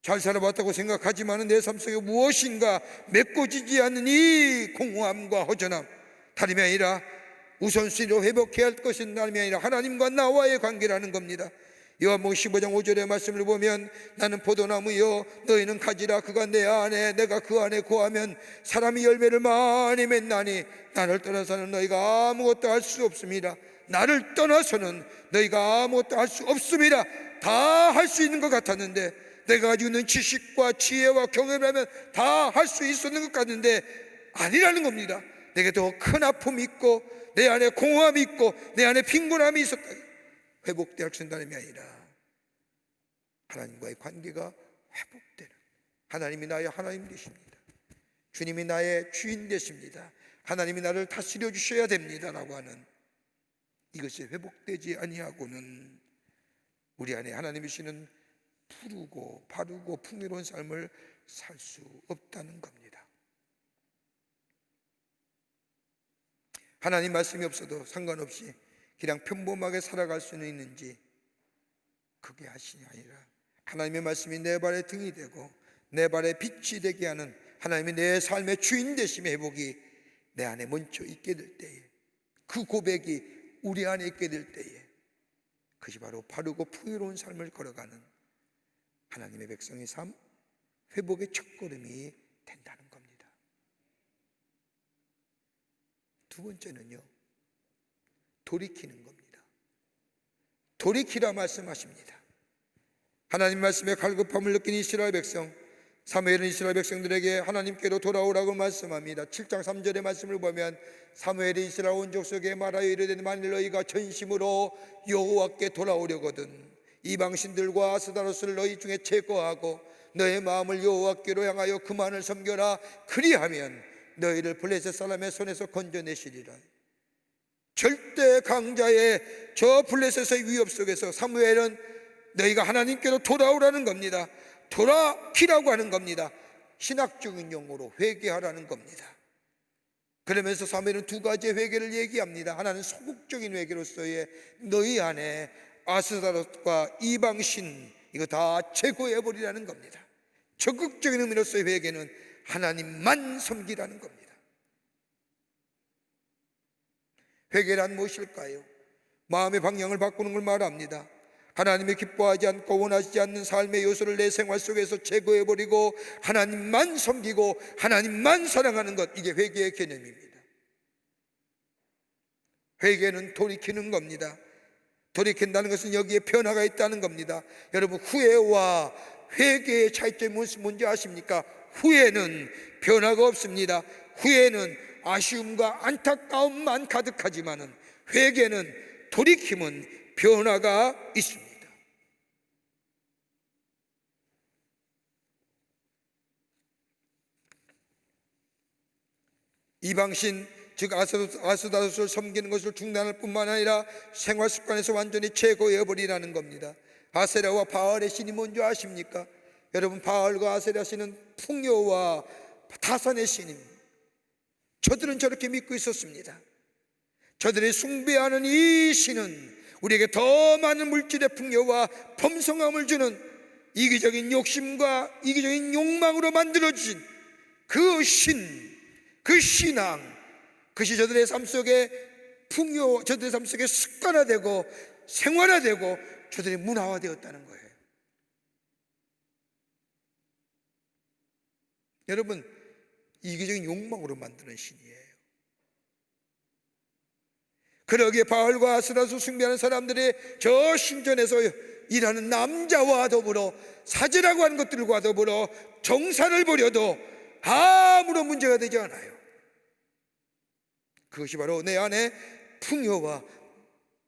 잘 살아봤다고 생각하지만 내 삶 속에 무엇인가 메꿔지지 않는 이 공허함과 허전함, 다름이 아니라 우선순위로 회복해야 할 것은 다름이 아니라 하나님과 나와의 관계라는 겁니다. 요한복음 15장 5절의 말씀을 보면 나는 포도나무요 너희는 가지라. 그가 내 안에 내가 그 안에 거하면 사람이 열매를 많이 맺나니 나를 떠나서는 너희가 아무것도 할 수 없습니다. 나를 떠나서는 너희가 아무것도 할 수 없습니다. 다 할 수 있는 것 같았는데, 내가 가지고 있는 지식과 지혜와 경험이라면 다 할 수 있었는 것 같은데 아니라는 겁니다. 내게 더 큰 아픔이 있고 내 안에 공허함이 있고 내 안에 빈곤함이 있었다. 회복될 순간이 아니라 하나님과의 관계가 회복되는, 하나님이 나의 하나님 되십니다. 주님이 나의 주인 되십니다. 하나님이 나를 다스려 주셔야 됩니다 라고 하는 이것이 회복되지 아니하고는 우리 안에 하나님이시는 푸르고 바르고 풍요로운 삶을 살 수 없다는 겁니다. 하나님 말씀이 없어도 상관없이 그냥 평범하게 살아갈 수는 있는지, 그게 하시냐 아니라 하나님의 말씀이 내 발의 등이 되고 내 발의 빛이 되게 하는 하나님이 내 삶의 주인 되심의 회복이 내 안에 먼저 있게 될 때에, 그 고백이 우리 안에 있게 될 때에 그것이 바로 바르고 풍요로운 삶을 걸어가는 하나님의 백성의 삶, 회복의 첫걸음이 된다는 겁니다. 두 번째는요, 돌이키는 겁니다. 돌이키라 말씀하십니다. 하나님 말씀에 갈급함을 느낀 이스라엘 백성, 사무엘은 이스라엘 백성들에게 하나님께로 돌아오라고 말씀합니다. 7장 3절의 말씀을 보면 사무엘이 이스라엘 온 족속에 말하여 이르되 만일 너희가 전심으로 여호와께 돌아오려거든 이방신들과 아스다로스를 너희 중에 제거하고 너의 마음을 여호와께로 향하여 그만을 섬겨라. 그리하면 너희를 블레셋 사람의 손에서 건져내시리라. 절대 강자의 저 블레셋의 위협 속에서 사무엘은 너희가 하나님께로 돌아오라는 겁니다. 돌아키라고 하는 겁니다. 신학적인 용어로 회개하라는 겁니다. 그러면서 사무엘은 두 가지의 회개를 얘기합니다. 하나는 소극적인 회개로서의 너희 안에 아스다롯과 이방신 이거 다 제거해버리라는 겁니다. 적극적인 의미로서의 회개는 하나님만 섬기라는 겁니다. 회개란 무엇일까요? 마음의 방향을 바꾸는 걸 말합니다. 하나님이 기뻐하지 않고 원하지 않는 삶의 요소를 내 생활 속에서 제거해버리고 하나님만 섬기고 하나님만 사랑하는 것, 이게 회개의 개념입니다. 회개는 돌이키는 겁니다. 돌이킨다는 것은 여기에 변화가 있다는 겁니다. 여러분, 후회와 회개의 차이점이 뭔지 아십니까? 후회는 변화가 없습니다. 후회는 아쉬움과 안타까움만 가득하지만은 회개는, 돌이킴은 변화가 있습니다. 이방신, 즉 아스다로스를 섬기는 것을 중단할 뿐만 아니라 생활 습관에서 완전히 제거해버리라는 겁니다. 아세라와 바알의 신이 뭔지 아십니까? 여러분, 바알과 아세라 신은 풍요와 타산의 신입니다. 저들은 저렇게 믿고 있었습니다. 저들이 숭배하는 이 신은 우리에게 더 많은 물질의 풍요와 범성함을 주는 이기적인 욕심과 이기적인 욕망으로 만들어진 그 신앙, 그것이 저들의 삶 속에 저들의 삶 속에 습관화되고 생활화되고 저들의 문화화되었다는 거예요. 여러분, 이기적인 욕망으로 만드는 신이에요. 그러기에 바알과 아스라를 숭배하는 사람들이 저 신전에서 일하는 남자와 더불어 사제라고 하는 것들과 더불어 정사를 벌여도 아무런 문제가 되지 않아요. 그것이 바로 내 안에 풍요와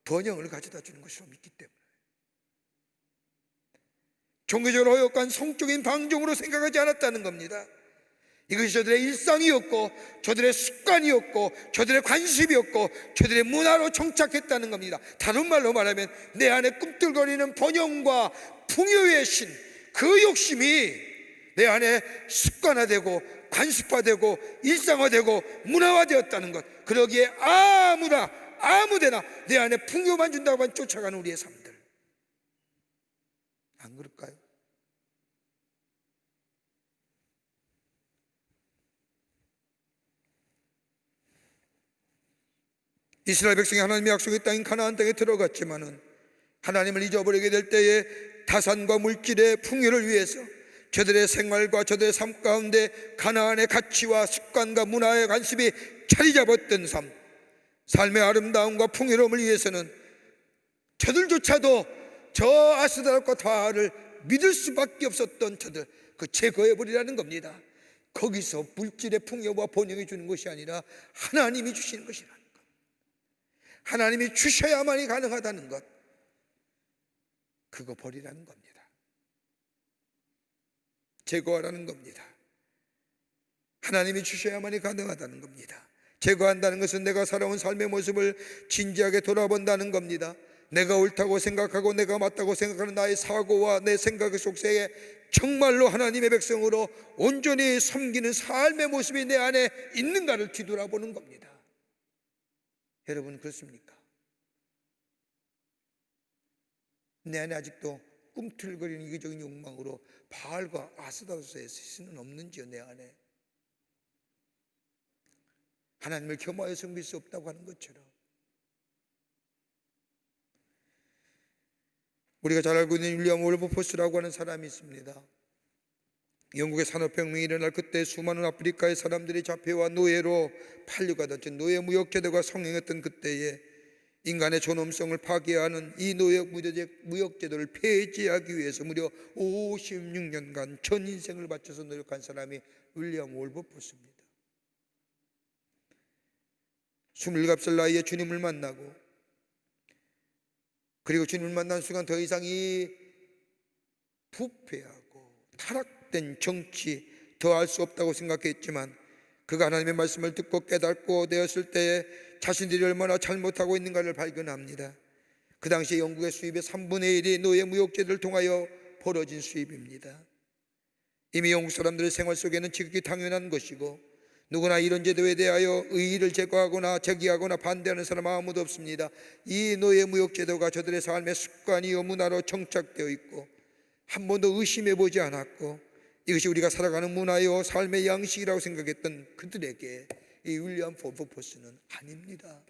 번영을 가져다 주는 것으로 믿기 때문에, 종교적으로 허역한 성적인 방종으로 생각하지 않았다는 겁니다. 이것이 저들의 일상이었고 저들의 습관이었고 저들의 관심이었고 저들의 문화로 정착했다는 겁니다. 다른 말로 말하면 내 안에 꿈틀거리는 번영과 풍요의 신, 그 욕심이 내 안에 습관화되고 관습화되고 일상화되고 문화화되었다는 것. 그러기에 아무데나 내 안에 풍요만 준다고만 쫓아가는 우리의 삶들, 안 그럴까요? 이스라엘 백성이 하나님의 약속의 땅인 가나안 땅에 들어갔지만은 하나님을 잊어버리게 될 때에 다산과 물질의 풍요를 위해서 저들의 생활과 저들의 삶 가운데 가나안의 가치와 습관과 문화의 관습이 자리 잡았던 삶의 아름다움과 풍요로움을 위해서는 저들조차도 저 아스다락과 바알을 믿을 수밖에 없었던 저들, 그 제거해버리라는 겁니다. 거기서 물질의 풍요와 번영이 주는 것이 아니라 하나님이 주시는 것이라는 것, 하나님이 주셔야만이 가능하다는 것, 그거 버리라는 겁니다. 제거하라는 겁니다. 하나님이 주셔야만이 가능하다는 겁니다. 제거한다는 것은 내가 살아온 삶의 모습을 진지하게 돌아본다는 겁니다. 내가 옳다고 생각하고 내가 맞다고 생각하는 나의 사고와 내 생각 속세에 정말로 하나님의 백성으로 온전히 섬기는 삶의 모습이 내 안에 있는가를 뒤돌아보는 겁니다. 여러분, 그렇습니까? 내 안에 아직도 꿈틀거리는 이기적인 욕망으로 바알과 아스다로스의 신은 없는지요? 내 안에 하나님을 겸하여 섬길 수 없다고 하는 것처럼, 우리가 잘 알고 있는 윌리엄 월버포스라고 하는 사람이 있습니다. 영국의 산업혁명이 일어날 그때 수많은 아프리카의 사람들이 잡혀와 노예로 팔려가던 노예 무역제도가 성행했던 그때에 인간의 존엄성을 파괴하는 이 노예 무역제도를 폐지하기 위해서 무려 56년간 전 인생을 바쳐서 노력한 사람이 윌리엄 월버포스입니다. 27살 나이에 주님을 만나고, 그리고 주님을 만난 순간 더 이상 이 부패하고 타락된 정치 더 할 수 없다고 생각했지만, 그가 하나님의 말씀을 듣고 깨닫고 되었을 때에 자신들이 얼마나 잘못하고 있는가를 발견합니다. 그 당시 영국의 수입의 3분의 1이 노예 무역제도를 통하여 벌어진 수입입니다. 이미 영국 사람들의 생활 속에는 지극히 당연한 것이고, 누구나 이런 제도에 대하여 의의를 제거하거나 제기하거나 반대하는 사람 아무도 없습니다. 이 노예 무역제도가 저들의 삶의 습관이요 문화로 정착되어 있고 한 번도 의심해 보지 않았고, 이것이 우리가 살아가는 문화요 삶의 양식이라고 생각했던 그들에게 이 윌리엄 월버포스는 아닙니다.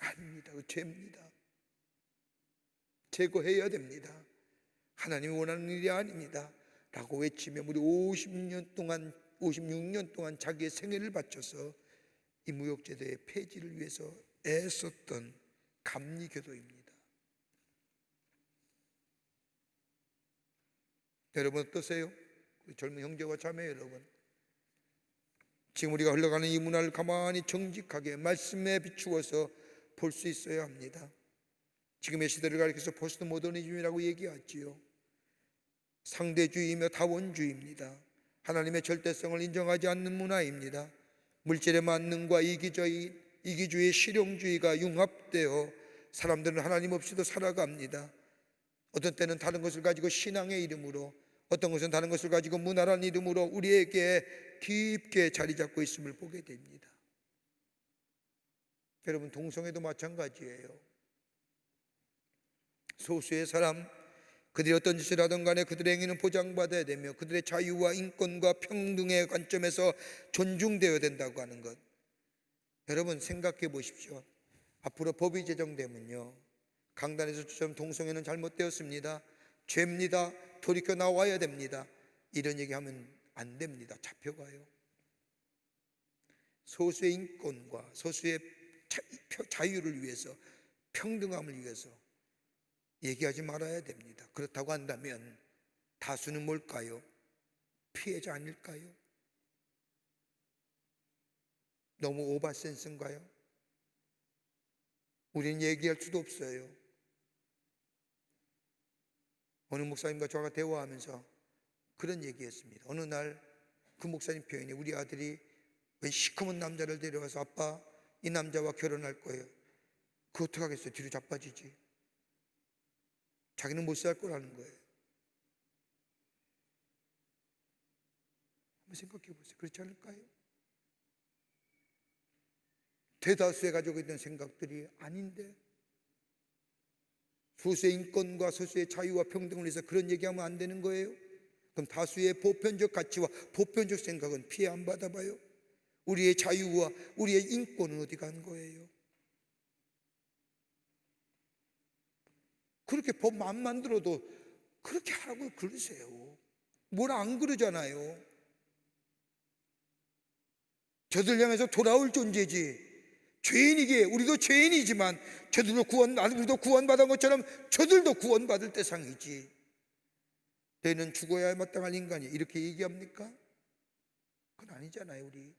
아닙니다. 그 죄입니다. 제거해야 됩니다. 하나님이 원하는 일이 아닙니다 라고 외치며 무려 56년 동안 자기의 생애를 바쳐서 이 무역제도의 폐지를 위해서 애썼던 감리교도입니다. 여러분 어떠세요? 우리 젊은 형제와 자매 여러분, 지금 우리가 흘러가는 이 문화를 가만히 정직하게 말씀에 비추어서 볼 수 있어야 합니다. 지금의 시대를 가리켜서 포스트 모더니즘이라고 얘기하지요. 상대주의이며 다원주의입니다. 하나님의 절대성을 인정하지 않는 문화입니다. 물질의 만능과 이기주의 실용주의가 융합되어 사람들은 하나님 없이도 살아갑니다. 어떤 때는 다른 것을 가지고 신앙의 이름으로, 어떤 것은 다른 것을 가지고 문화라는 이름으로 우리에게 깊게 자리 잡고 있음을 보게 됩니다. 여러분, 동성애도 마찬가지예요. 소수의 사람, 그들이 어떤 짓을 하든 간에 그들의 행위는 보장받아야 되며 그들의 자유와 인권과 평등의 관점에서 존중되어야 된다고 하는 것. 여러분 생각해 보십시오. 앞으로 법이 제정되면요, 강단에서 주처럼 동성애는 잘못되었습니다, 죄입니다, 돌이켜 나와야 됩니다, 이런 얘기하면 안 됩니다. 잡혀가요. 소수의 인권과 소수의 자유를 위해서, 평등함을 위해서 얘기하지 말아야 됩니다. 그렇다고 한다면 다수는 뭘까요? 피해자 아닐까요? 너무 오버센스인가요? 우리는 얘기할 수도 없어요. 어느 목사님과 저와 대화하면서 그런 얘기했습니다. 어느 날 그 목사님 표현이, 우리 아들이 웬 시커먼 남자를 데려와서 아빠 이 남자와 결혼할 거예요. 그거 어떡하겠어요? 뒤로 자빠지지. 자기는 못 살 거라는 거예요. 한번 생각해 보세요. 그렇지 않을까요? 대다수의 가지고 있는 생각들이 아닌데, 소수의 인권과 소수의 자유와 평등을 위해서 그런 얘기하면 안 되는 거예요? 그럼 다수의 보편적 가치와 보편적 생각은 피해 안 받아봐요? 우리의 자유와 우리의 인권은 어디 간 거예요? 그렇게 법 안 만들어도 그렇게 하라고 그러세요. 뭐라 안 그러잖아요. 저들 향해서 돌아올 존재지, 죄인이기에 우리도 죄인이지만 우리도 구원받은 것처럼 저들도 구원받을 대상이지, 너희는 죽어야 마땅할 인간이, 이렇게 얘기합니까? 그건 아니잖아요. 우리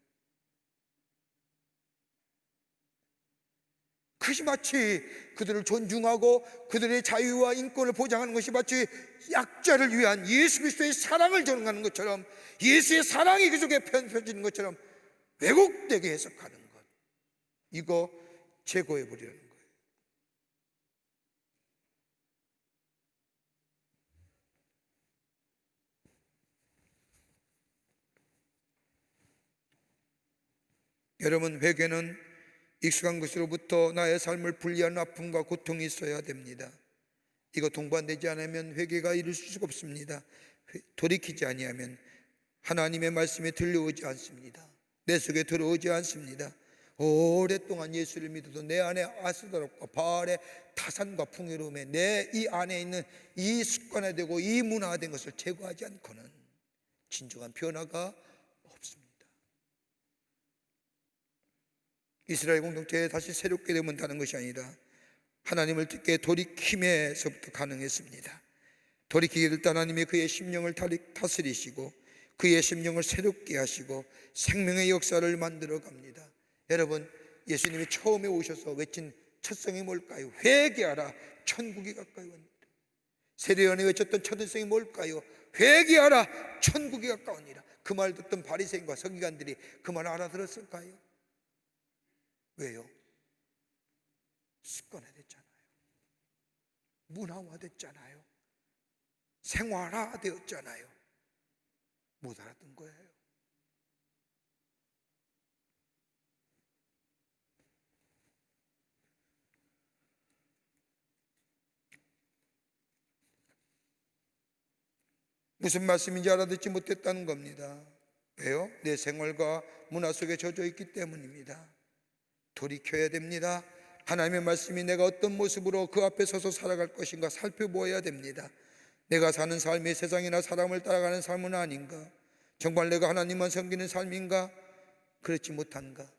그것이 마치 그들을 존중하고 그들의 자유와 인권을 보장하는 것이 마치 약자를 위한 예수 그리스도의 사랑을 전하는 것처럼, 예수의 사랑이 그 속에 펼쳐지는 것처럼 왜곡되게 해석하는 것, 이거 제거해 버리라는 거예요. 여러분, 회개는 익숙한 것으로부터 나의 삶을 분리하는 아픔과 고통이 있어야 됩니다. 이거 동반되지 않으면 회개가 이룰 수가 없습니다. 돌이키지 아니하면 하나님의 말씀이 들려오지 않습니다. 내 속에 들어오지 않습니다. 오랫동안 예수를 믿어도 내 안에 아스드럽고 바알의 타산과 풍요로움에 내 이 안에 있는 이 습관화되고 이 문화화된 것을 제거하지 않고는 진정한 변화가 없습니다. 이스라엘 공동체에 다시 새롭게 되면 것이 아니라 하나님을 듣게 돌이킴에서부터 가능했습니다. 돌이키게 될 때 하나님이 그의 심령을 다스리시고 그의 심령을 새롭게 하시고 생명의 역사를 만들어 갑니다. 여러분, 예수님이 처음에 오셔서 외친 첫 성이 뭘까요? 회개하라, 천국이 가까이 왔습니다. 세례요한이 외쳤던 첫 일성이 뭘까요? 회개하라, 천국이 가까우니라. 그 말 듣던 바리새인과 서기관들이 그 말을 알아들었을까요? 왜요? 습관화됐잖아요. 문화화됐잖아요. 생활화되었잖아요. 못 알아듣는 거예요. 무슨 말씀인지 알아듣지 못했다는 겁니다. 왜요? 내 생활과 문화 속에 젖어 있기 때문입니다. 돌이켜야 됩니다. 하나님의 말씀이 내가 어떤 모습으로 그 앞에 서서 살아갈 것인가 살펴보아야 됩니다. 내가 사는 삶이 세상이나 사람을 따라가는 삶은 아닌가? 정말 내가 하나님만 섬기는 삶인가? 그렇지 못한가?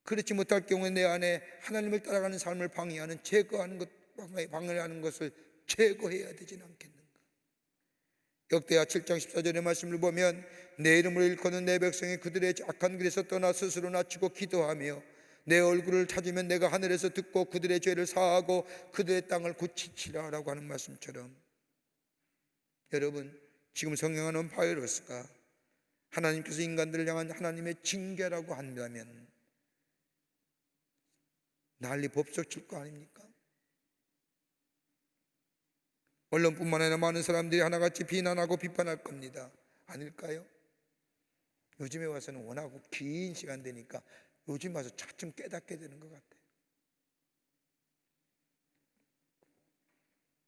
그렇지 못할 경우에 내 안에 하나님을 따라가는 삶을 방해하는 방해하는 것을 제거해야 되진 않겠는가? 역대하 7장 14절의 말씀을 보면 내 이름을 일컫는 내 백성이 그들의 악한 길에서 떠나 스스로 낮추고 기도하며 내 얼굴을 찾으면 내가 하늘에서 듣고 그들의 죄를 사하고 그들의 땅을 고치리라 라고 하는 말씀처럼, 여러분, 지금 성행하는 바이러스가 하나님께서 인간들을 향한 하나님의 징계라고 한다면 난리 법석 칠 거 아닙니까? 언론뿐만 아니라 많은 사람들이 하나같이 비난하고 비판할 겁니다. 아닐까요? 요즘에 와서는 워낙 긴 시간 되니까 요즘 와서 차츰 깨닫게 되는 것 같아요.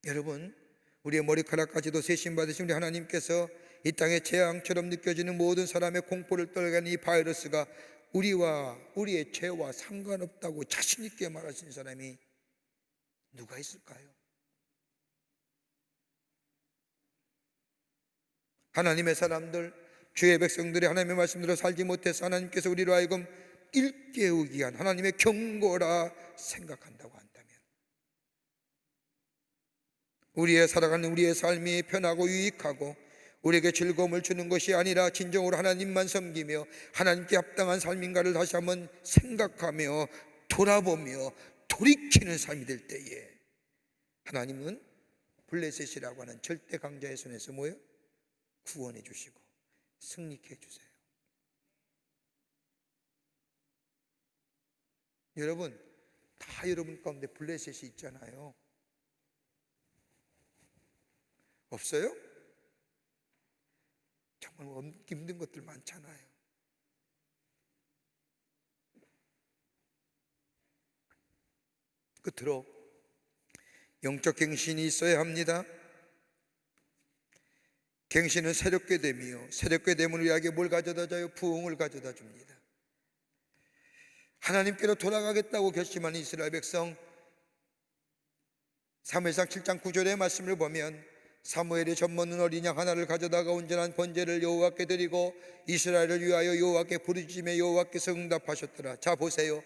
여러분, 우리의 머리카락까지도 세심 받으신 우리 하나님께서 이 땅의 재앙처럼 느껴지는 모든 사람의 공포를 떨어가는 이 바이러스가 우리와 우리의 죄와 상관없다고 자신 있게 말하시는 사람이 누가 있을까요? 하나님의 사람들, 주의 백성들이 하나님의 말씀대로 살지 못해서 하나님께서 우리로 하여금 일깨우기 위한 하나님의 경고라 생각한다고 한다면, 우리의 살아가는 우리의 삶이 편하고 유익하고 우리에게 즐거움을 주는 것이 아니라 진정으로 하나님만 섬기며 하나님께 합당한 삶인가를 다시 한번 생각하며 돌아보며 돌이키는 삶이 될 때에 하나님은 블레셋이라고 하는 절대 강자의 손에서 뭐예요? 구원해 주시고 승리케 해주세요. 여러분, 다 여러분 가운데 블레셋이 있잖아요. 없어요? 정말 얻기 힘든 것들 많잖아요. 끝으로 영적 갱신이 있어야 합니다. 갱신은 새롭게 되며, 새롭게 되면 우리에게 뭘 가져다 줘요? 부흥을 가져다 줍니다. 하나님께로 돌아가겠다고 결심한 이스라엘 백성, 사무엘상 7장 9절의 말씀을 보면 사무엘이 젖먹는 어린 양 하나를 가져다가 온전한 번제를 여호와께 드리고 이스라엘을 위하여 여호와께 부르짖으며 여호와께서 응답하셨더라. 자, 보세요.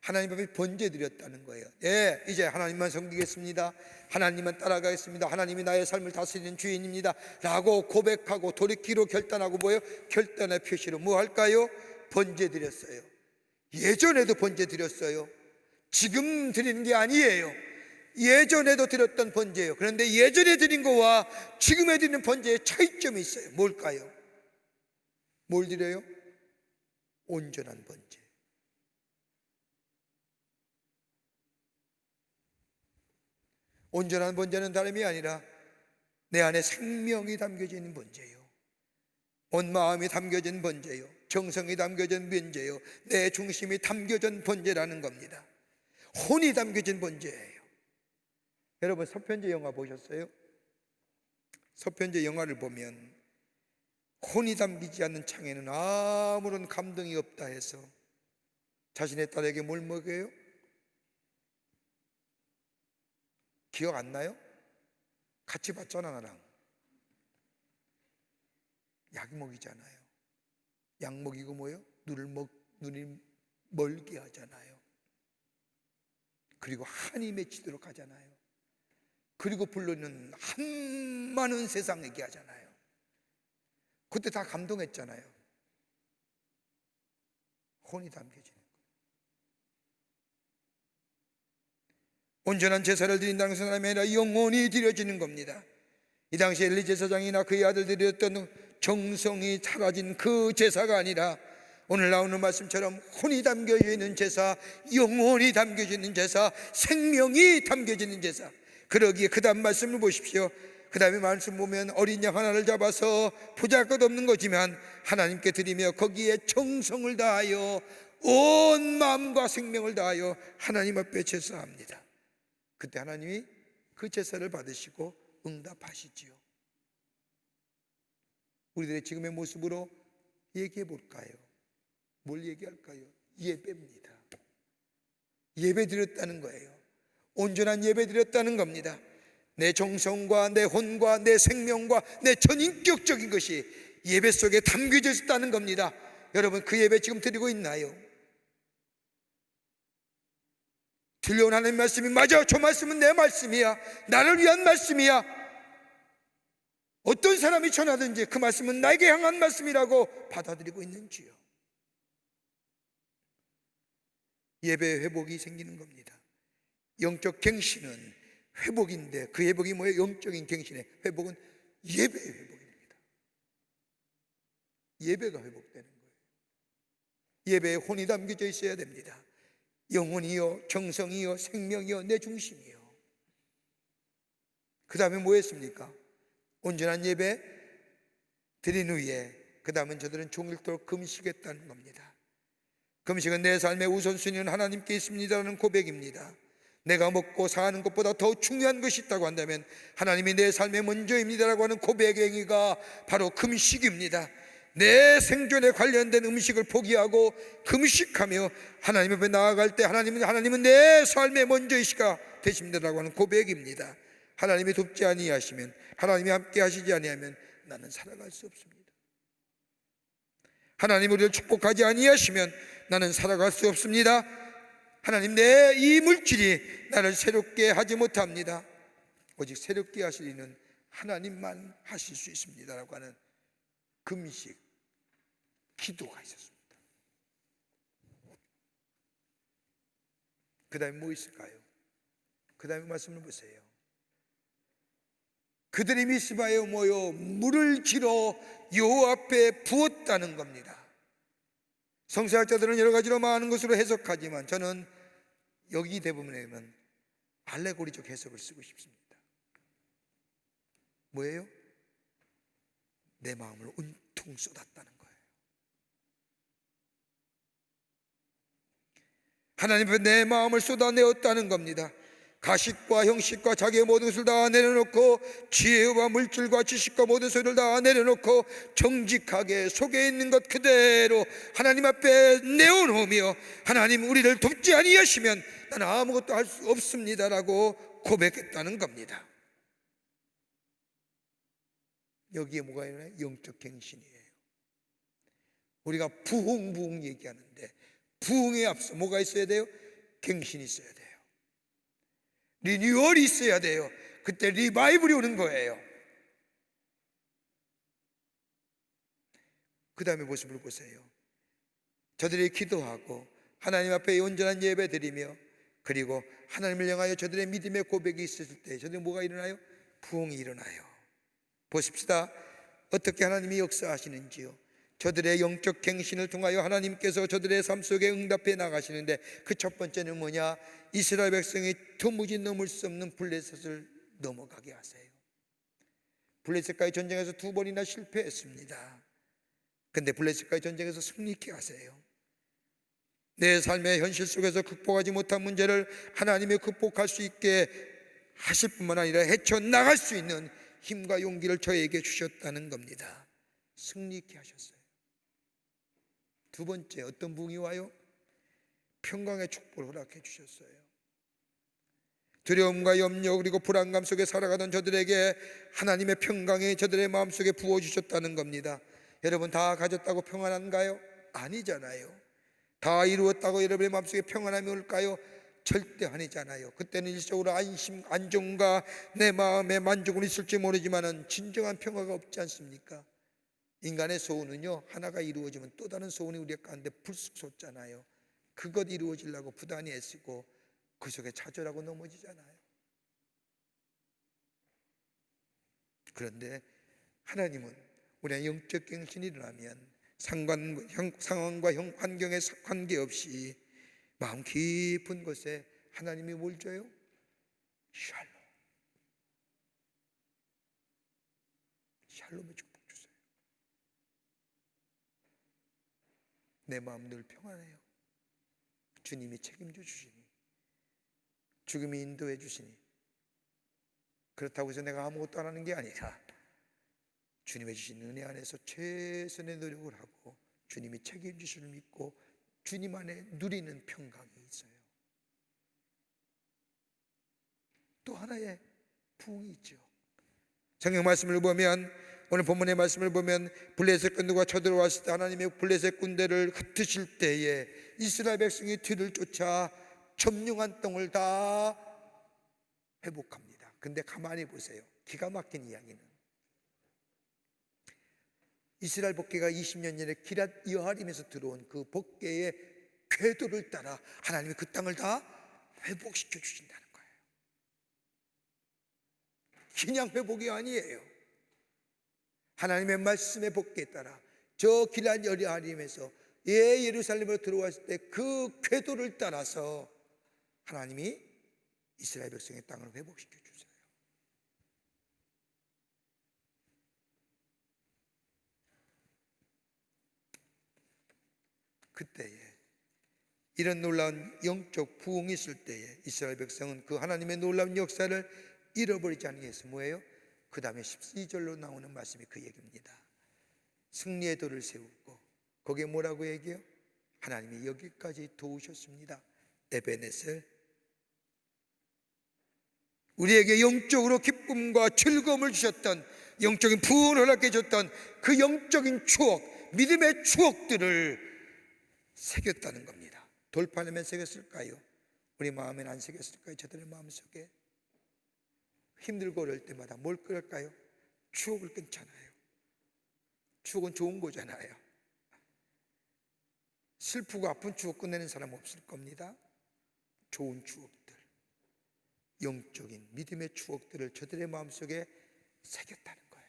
하나님 앞에 번제 드렸다는 거예요. 네, 이제 하나님만 섬기겠습니다. 하나님만 따라가겠습니다. 하나님이 나의 삶을 다스리는 주인입니다 라고 고백하고 돌이키로 결단하고 뭐예요? 결단의 표시로 뭐 할까요? 번제 드렸어요. 예전에도 번제 드렸어요. 지금 드리는 게 아니에요. 예전에도 드렸던 번제예요. 그런데 예전에 드린 거와 지금에 드리는 번제에 차이점이 있어요. 뭘까요? 뭘 드려요? 온전한 번제. 온전한 번제는 다름이 아니라 내 안에 생명이 담겨져 있는 번제예요. 온 마음이 담겨진 번제요, 정성이 담겨진 번제요, 내 중심이 담겨진 번제라는 겁니다. 혼이 담겨진 번제예요. 여러분, 서편제 영화 보셨어요? 서편제 영화를 보면 혼이 담기지 않는 창에는 아무런 감동이 없다 해서 자신의 딸에게 뭘 먹여요? 기억 안 나요? 같이 봤잖아, 나랑. 약 먹이잖아요. 약 먹이고 뭐요? 눈이 멀게 하잖아요. 그리고 한이 맺히도록 하잖아요. 그리고 불러는 한많은 세상 얘기하잖아요. 그때 다 감동했잖아요. 혼이 담겨지는 거예요. 온전한 제사를 드린다는 사람이 아니라 영혼이 드려지는 겁니다. 이 당시 엘리 제사장이나 그의 아들들이 드렸던 정성이 사라진 그 제사가 아니라 오늘 나오는 말씀처럼 혼이 담겨져 있는 제사, 영혼이 담겨져 있는 제사, 생명이 담겨져 있는 제사. 그러기에 그 다음 말씀을 보십시오. 그 다음에 말씀 보면 어린 양 하나를 잡아서 보잘것없는 거지만 하나님께 드리며 거기에 정성을 다하여 온 마음과 생명을 다하여 하나님 앞에 제사합니다. 그때 하나님이 그 제사를 받으시고 응답하시지요. 우리들의 지금의 모습으로 얘기해 볼까요? 뭘 얘기할까요? 예배입니다. 예배 드렸다는 거예요. 온전한 예배 드렸다는 겁니다. 내 정성과 내 혼과 내 생명과 내 전인격적인 것이 예배 속에 담겨져 있다는 겁니다. 여러분, 그 예배 지금 드리고 있나요? 들려온 하나님의 말씀이 맞아, 저 말씀은 내 말씀이야, 나를 위한 말씀이야, 어떤 사람이 전하든지 그 말씀은 나에게 향한 말씀이라고 받아들이고 있는지요? 예배의 회복이 생기는 겁니다. 영적 갱신은 회복인데 그 회복이 뭐예요? 영적인 갱신의 회복은 예배의 회복입니다. 예배가 회복되는 거예요. 예배에 혼이 담겨져 있어야 됩니다. 영혼이요, 정성이요, 생명이요, 내 중심이요. 그 다음에 뭐 했습니까? 온전한 예배 드린 후에 그 다음은 저들은 종일토록 금식했다는 겁니다. 금식은 내 삶의 우선순위는 하나님께 있습니다라는 고백입니다. 내가 먹고 사는 것보다 더 중요한 것이 있다고 한다면 하나님이 내 삶의 먼저입니다라고 하는 고백의 행위가 바로 금식입니다. 내 생존에 관련된 음식을 포기하고 금식하며 하나님 앞에 나아갈 때 하나님은 내 삶의 먼저이시가 되십니다라고 하는 고백입니다. 하나님이 돕지 아니하시면, 하나님이 함께 하시지 아니하면 나는 살아갈 수 없습니다. 하나님 우리를 축복하지 아니하시면 나는 살아갈 수 없습니다. 하나님, 내 이 물질이 나를 새롭게 하지 못합니다. 오직 새롭게 하실 이는 하나님만 하실 수 있습니다라고 하는 금식, 기도가 있었습니다. 그 다음에 뭐 있을까요? 그 다음에 말씀을 보세요. 그들이 미스바에 모여 물을 지러 여호와 앞에 부었다는 겁니다. 성서학자들은 여러 가지로 많은 것으로 해석하지만 저는 여기 대부분에는 알레고리적 해석을 쓰고 싶습니다. 뭐예요? 내 마음을 온통 쏟았다는 거예요. 하나님 앞에 내 마음을 쏟아내었다는 겁니다. 가식과 형식과 자기의 모든 것을 다 내려놓고 지혜와 물질과 지식과 모든 소유를 다 내려놓고 정직하게 속에 있는 것 그대로 하나님 앞에 내어놓으며 하나님 우리를 돕지 아니하시면 나는 아무것도 할 수 없습니다라고 고백했다는 겁니다. 여기에 뭐가 있나요? 영적 갱신이에요. 우리가 부흥 얘기하는데 부흥에 앞서 뭐가 있어야 돼요? 갱신이 있어야 돼요. 리뉴얼이 있어야 돼요. 그때 리바이블이 오는 거예요. 그 다음에 모습을 보세요. 저들이 기도하고 하나님 앞에 온전한 예배 드리며 그리고 하나님을 향하여 저들의 믿음의 고백이 있었을 때 저들이 뭐가 일어나요? 부흥이 일어나요. 보십시다. 어떻게 하나님이 역사하시는지요. 저들의 영적 갱신을 통하여 하나님께서 저들의 삶 속에 응답해 나가시는데 그 첫 번째는 뭐냐? 이스라엘 백성이 도무지 넘을 수 없는 블레셋을 넘어가게 하세요. 블레셋과의 전쟁에서 2번이나 실패했습니다. 근데 블레셋과의 전쟁에서 승리케 하세요. 내 삶의 현실 속에서 극복하지 못한 문제를 하나님이 극복할 수 있게 하실 뿐만 아니라 헤쳐나갈 수 있는 힘과 용기를 저에게 주셨다는 겁니다. 승리케 하셨어요. 두 번째, 어떤 부흥이 와요? 평강의 축복을 허락해 주셨어요. 두려움과 염려 그리고 불안감 속에 살아가던 저들에게 하나님의 평강이 저들의 마음속에 부어주셨다는 겁니다. 여러분 다 가졌다고 평안한가요? 아니잖아요. 다 이루었다고 여러분의 마음속에 평안함이 올까요? 절대 아니잖아요. 그때는 일시적으로 안심, 안정과 내 마음의 만족은 있을지 모르지만 진정한 평화가 없지 않습니까? 인간의 소원은요, 하나가 이루어지면 또 다른 소원이 우리 가운데 불쑥 솟잖아요. 그것 이루어지려고 부단히 애쓰고 그 속에 좌절하고 넘어지잖아요. 그런데 하나님은 우리의 영적 갱신이 일어나면 상황과 환경에 관계없이 마음 깊은 곳에 하나님이 뭘 줘요? 샬롬의 축복 주세요. 내 마음 늘 평안해요. 주님이 책임져 주시니, 죽음이 인도해 주시니, 그렇다고 해서 내가 아무것도 안 하는 게 아니라 주님의 주신 은혜 안에서 최선의 노력을 하고 주님이 책임지심을 믿고 주님 안에 누리는 평강이 있어요. 또 하나의 부흥이 있죠. 성경 말씀을 보면, 오늘 본문의 말씀을 보면 블레셋 군대가 쳐들어왔을 때 하나님의 블레셋 군대를 흩으실 때에 이스라엘 백성이 뒤를 쫓아 점령한 땅을 다 회복합니다. 근데 가만히 보세요. 기가 막힌 이야기는 이스라엘 복개가 20년 전에 기랏 여아림에서 들어온 그 복개의 궤도를 따라 하나님이 그 땅을 다 회복시켜 주신다는 거예요. 그냥 회복이 아니에요. 하나님의 말씀의 복개에 따라 저 기랏 여아림에서 예루살렘으로 들어왔을 때 그 궤도를 따라서 하나님이 이스라엘 백성의 땅을 회복시켜 주세요. 그때에 이런 놀라운 영적 부흥이 있을 때에 이스라엘 백성은 그 하나님의 놀라운 역사를 잃어버리지 않기 위해서 뭐예요? 그 다음에 12절로 나오는 말씀이 그 얘기입니다. 승리의 돌을 세우고 거기에 뭐라고 얘기해요? 하나님이 여기까지 도우셨습니다. 에베네셀. 우리에게 영적으로 기쁨과 즐거움을 주셨던, 영적인 부흥을 허락해 줬던 그 영적인 추억, 믿음의 추억들을 새겼다는 겁니다. 돌판에만 새겼을까요? 우리 마음에는 안 새겼을까요? 저들의 마음속에 힘들고 어려울 때마다 뭘 끌까요? 추억을 끊잖아요. 추억은 좋은 거잖아요. 슬프고 아픈 추억 끝내는 사람 없을 겁니다. 좋은 추억들, 영적인 믿음의 추억들을 저들의 마음속에 새겼다는 거예요.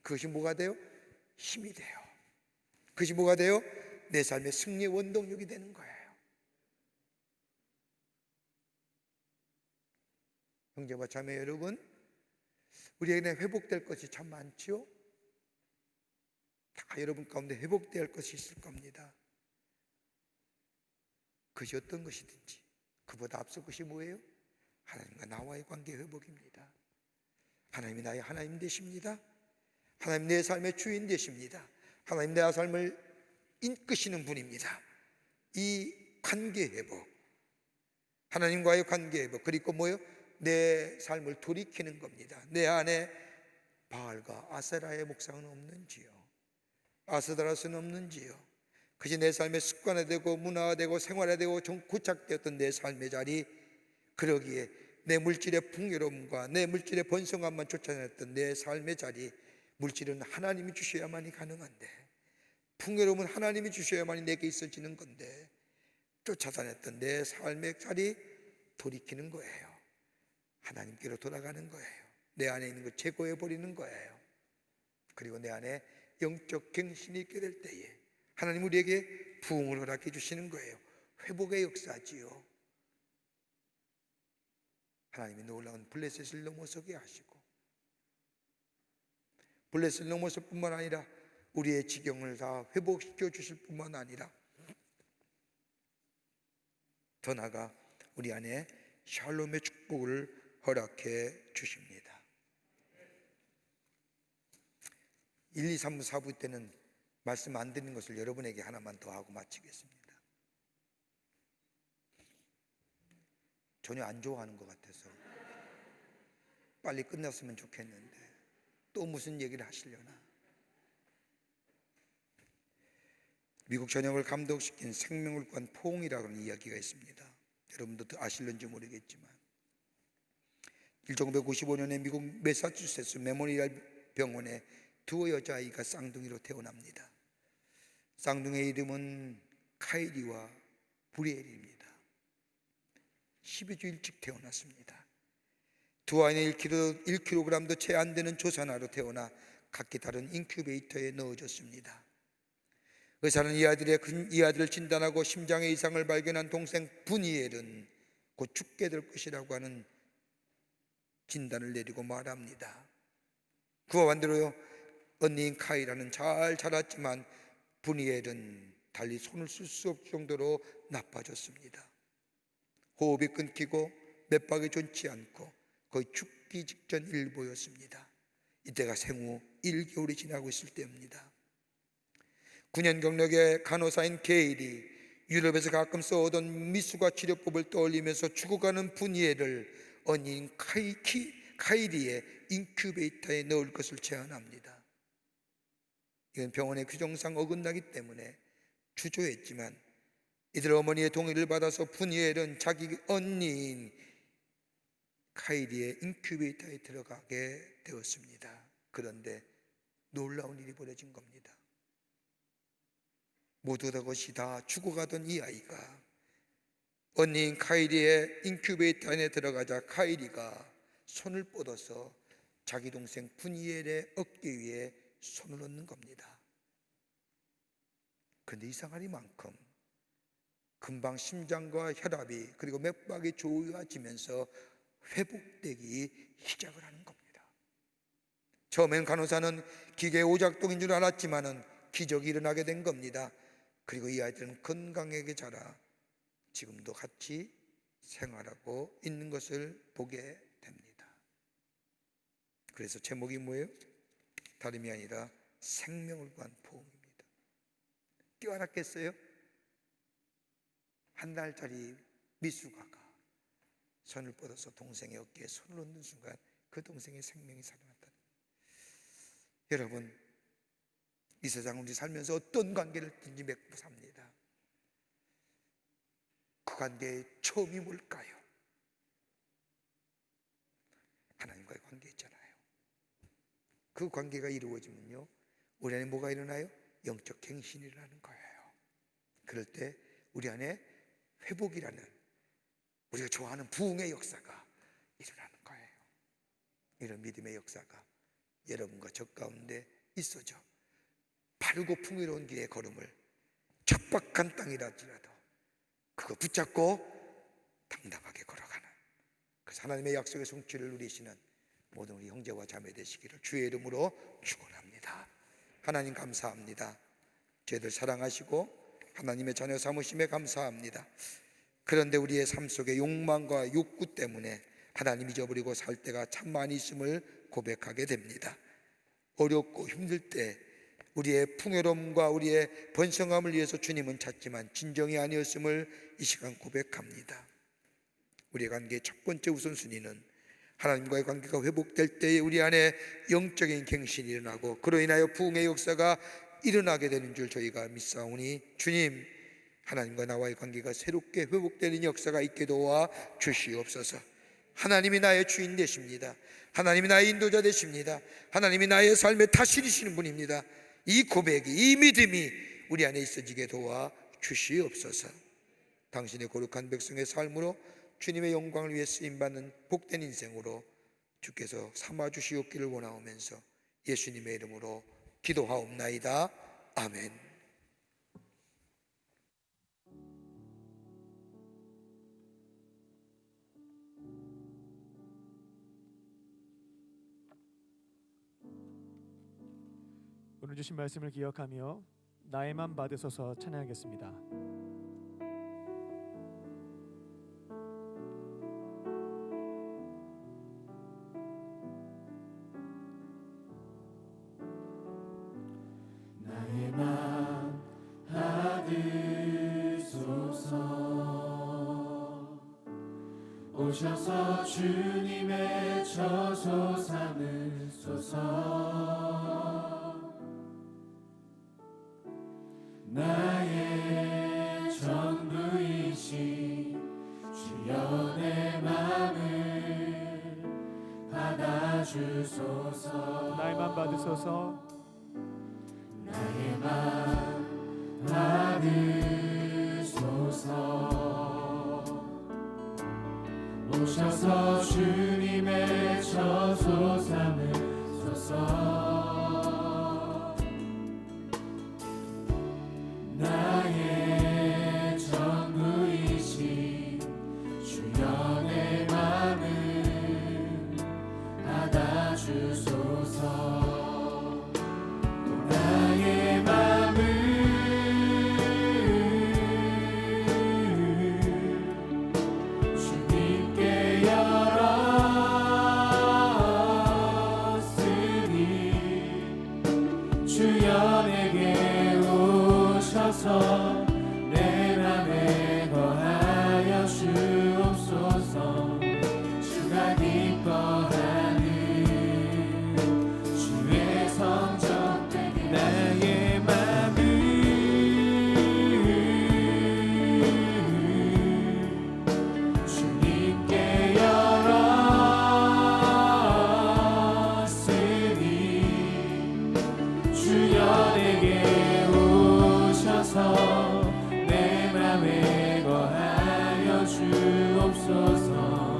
그것이 뭐가 돼요? 힘이 돼요. 그것이 뭐가 돼요? 내 삶의 승리의 원동력이 되는 거예요. 형제와 자매 여러분, 우리에게 회복될 것이 참 많지요. 다 여러분 가운데 회복될 것이 있을 겁니다. 그것이 어떤 것이든지 그보다 앞설 것이 뭐예요? 하나님과 나와의 관계 회복입니다. 하나님이 나의 하나님 되십니다. 하나님 내 삶의 주인 되십니다. 하나님 내 삶을 이끄시는 분입니다. 이 관계 회복, 하나님과의 관계 회복, 그리고 뭐예요? 내 삶을 돌이키는 겁니다. 내 안에 바알과 아세라의 목상은 없는지요? 아스다라스는 없는지요? 그것이 내 삶의 습관화되고 문화화되고 생활화되고 고착되었던 내 삶의 자리, 그러기에 내 물질의 풍요로움과 내 물질의 번성함만 쫓아냈던 내 삶의 자리, 물질은 하나님이 주셔야만이 가능한데, 풍요로움은 하나님이 주셔야만이 내게 있어지는 건데, 쫓아다녔던 내 삶의 자리 돌이키는 거예요. 하나님께로 돌아가는 거예요. 내 안에 있는 걸 제거해 버리는 거예요. 그리고 내 안에 영적 갱신이 있게 될 때에 하나님 우리에게 부흥을 허락해 주시는 거예요. 회복의 역사지요. 하나님이 놀라운 블레셋을 넘어서게 하시고, 블레셋을 넘어설 뿐만 아니라 우리의 지경을 다 회복시켜 주실 뿐만 아니라 더 나아가 우리 안에 샬롬의 축복을 허락해 주십니다. 1, 2, 3부, 4부 때는 말씀 안 드리는 것을 여러분에게 하나만 더 하고 마치겠습니다. 전혀 안 좋아하는 것 같아서 빨리 끝났으면 좋겠는데 또 무슨 얘기를 하시려나. 미국 전역을 감동시킨 생명을 구한 포옹이라는 이야기가 있습니다. 여러분도 아실는지 모르겠지만 1995년에 미국 매사추세츠 메모리얼 병원에 두 여자아이가 쌍둥이로 태어납니다. 쌍둥이의 이름은 카이리와 브리엘입니다. 12주 일찍 태어났습니다. 두 아이는 1kg도 채 안 되는 조산아로 태어나 각기 다른 인큐베이터에 넣어졌습니다. 의사는 이 아들을 진단하고 심장에 이상을 발견한 동생 분이엘은 곧 죽게 될 것이라고 하는 진단을 내리고 말합니다. 그와 반대로요, 언니인 카이라는 잘 자랐지만 분이엘은 달리 손을 쓸 수 없을 정도로 나빠졌습니다. 호흡이 끊기고 맥박이 좋지 않고 거의 죽기 직전 일보였습니다. 이때가 생후 1개월이 지나고 있을 때입니다. 9년 경력의 간호사인 게일이 유럽에서 가끔 써오던 미수가 치료법을 떠올리면서 죽어가는 분이엘을 언니인 카이리의 인큐베이터에 넣을 것을 제안합니다. 이건 병원의 규정상 어긋나기 때문에 주저했지만 이들 어머니의 동의를 받아서 분이엘은 자기 언니인 카이리의 인큐베이터에 들어가게 되었습니다. 그런데 놀라운 일이 벌어진 겁니다. 모두 것이 다 죽어가던 이 아이가 언니인 카이리의 인큐베이터 안에 들어가자 카이리가 손을 뻗어서 자기 동생 분이엘의 어깨 위에 손을 얹는 겁니다. 그런데 이상하리만큼 금방 심장과 혈압이 그리고 맥박이 좋아지면서 회복되기 시작을 하는 겁니다. 처음엔 간호사는 기계 오작동인 줄 알았지만은 기적이 일어나게 된 겁니다. 그리고 이 아이들은 건강하게 자라 지금도 같이 생활하고 있는 것을 보게 됩니다. 그래서 제목이 뭐예요? 다름이 아니라 생명을 구한 포옹입니다. 뛰어났겠어요? 한 달짜리 미숙아가 손을 뻗어서 동생의 어깨에 손을 얹는 순간 그 동생의 생명이 살아났다. 여러분, 이 세상은 우리 살면서 어떤 관계를든지 맺고 삽니다. 그 관계의 처음이 뭘까요? 하나님과의 관계 있잖아요. 그 관계가 이루어지면요, 우리 안에 뭐가 일어나요? 영적 갱신이 일어나는 거예요. 그럴 때 우리 안에 회복이라는, 우리가 좋아하는 부흥의 역사가 일어나는 거예요. 이런 믿음의 역사가 여러분과 저 가운데 있어져 바르고 풍요로운 길의 걸음을 척박한 땅이라도 그거 붙잡고 당당하게 걸어가는, 그래서 하나님의 약속의 성취를 누리시는 모든 우리 형제와 자매 되시기를 주의 이름으로 축원합니다. 하나님 감사합니다. 저희들 사랑하시고 하나님의 자녀 삼으심에 감사합니다. 그런데 우리의 삶 속에 욕망과 욕구 때문에 하나님 잊어버리고 살 때가 참 많이 있음을 고백하게 됩니다. 어렵고 힘들 때 우리의 풍요로움과 우리의 번성함을 위해서 주님은 찾지만 진정이 아니었음을 이 시간 고백합니다. 우리의 관계의 첫 번째 우선순위는 하나님과의 관계가 회복될 때에 우리 안에 영적인 갱신이 일어나고 그로 인하여 부흥의 역사가 일어나게 되는 줄 저희가 믿사오니, 주님, 하나님과 나와의 관계가 새롭게 회복되는 역사가 있게 도와 주시옵소서. 하나님이 나의 주인 되십니다. 하나님이 나의 인도자 되십니다. 하나님이 나의 삶의 다스리시는 분입니다. 이 고백이, 이 믿음이 우리 안에 있어지게 도와 주시옵소서. 당신의 거룩한 백성의 삶으로 주님의 영광을 위해 쓰임받는 복된 인생으로 주께서 삼아주시옵기를 원하오면서 예수님의 이름으로 기도하옵나이다. 아멘. 오늘 주신 말씀을 기억하며 나에만 받으소서 찬양하겠습니다. 나에만 받으소서. 오셔서 주님의 처소 삼으소서. 나의 전부이신 주여 내 맘을 받아주소서. 나에만 받으소서. 나의 맘 받으소서. 오셔서 주님의 처소 삼으소서. 나의 전부이신 주여 내 맘을 받아주소서. 나의 맘을 주님께 열었으니 주여 내게 오셔서 내 맘에 거하여 주옵소서. 주가 기뻐하는 주의 성전 되게 나의 맘을 주님께 열었으니 주여 내게 오셔서 내 맘에 거하여 주옵소서.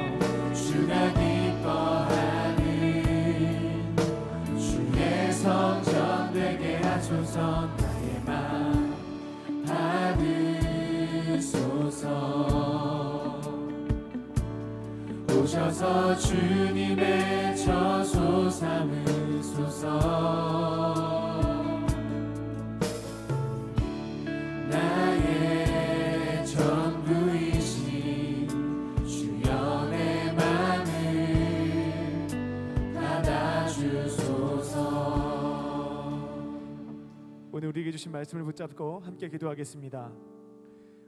주가 기뻐하는 주의 성전 되게 하소서. 나의 맘 받으소서. 오셔서 주님의 처소 삼으소서. 나의 전부이 주신 말씀을 붙잡고 함께 기도하겠습니다.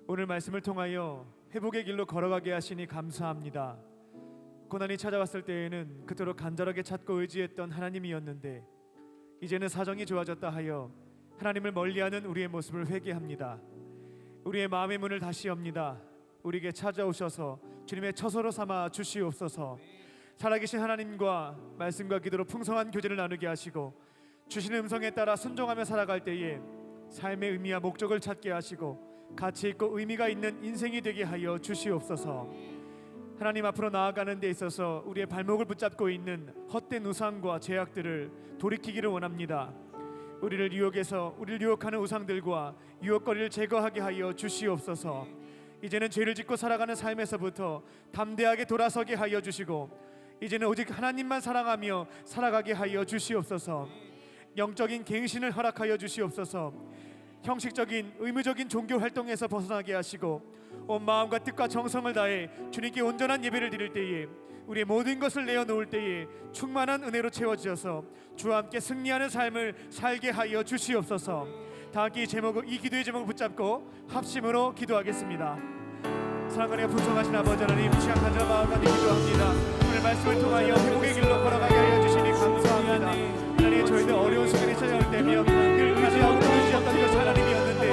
오늘 말씀을 통하여 회복의 길로 걸어가게 하시니 감사합니다. 고난이 찾아왔을 때에는 그토록 간절하게 찾고 의지했던 하나님이었는데 이제는 사정이 좋아졌다 하여 하나님을 멀리하는 우리의 모습을 회개합니다. 우리의 마음의 문을 다시 엽니다. 우리에게 찾아오셔서 주님의 처소로 삼아 주시옵소서. 살아계신 하나님과 말씀과 기도로 풍성한 교제를 나누게 하시고 주시는 음성에 따라 순종하며 살아갈 때에 삶의 의미와 목적을 찾게 하시고 가치 있고 의미가 있는 인생이 되게 하여 주시옵소서. 하나님 앞으로 나아가는 데 있어서 우리의 발목을 붙잡고 있는 헛된 우상과 죄악들을 돌이키기를 원합니다. 우리를 유혹하는 우상들과 유혹거리를 제거하게 하여 주시옵소서. 이제는 죄를 짓고 살아가는 삶에서부터 담대하게 돌아서게 하여 주시고 이제는 오직 하나님만 사랑하며 살아가게 하여 주시옵소서. 영적인 갱신을 허락하여 주시옵소서. 형식적인 의무적인 종교 활동에서 벗어나게 하시고 온 마음과 뜻과 정성을 다해 주님께 온전한 예배를 드릴 때에 우리의 모든 것을 내어놓을 때에 충만한 은혜로 채워주셔서 주와 함께 승리하는 삶을 살게 하여 주시옵소서. 다 함께 이 기도의 제목을 붙잡고 합심으로 기도하겠습니다. 사랑하는 풍성하신 아버지 하나님, 시간 간절한 마음과 기도합니다. 오늘 말씀을 통하여 회복의 길로 걸어가게 하여 주시니 감사합니다. 하나님, 저희들 어려운 시간이 찾아올 때면 늘 의지하고 의지했던 그 하나님이었는데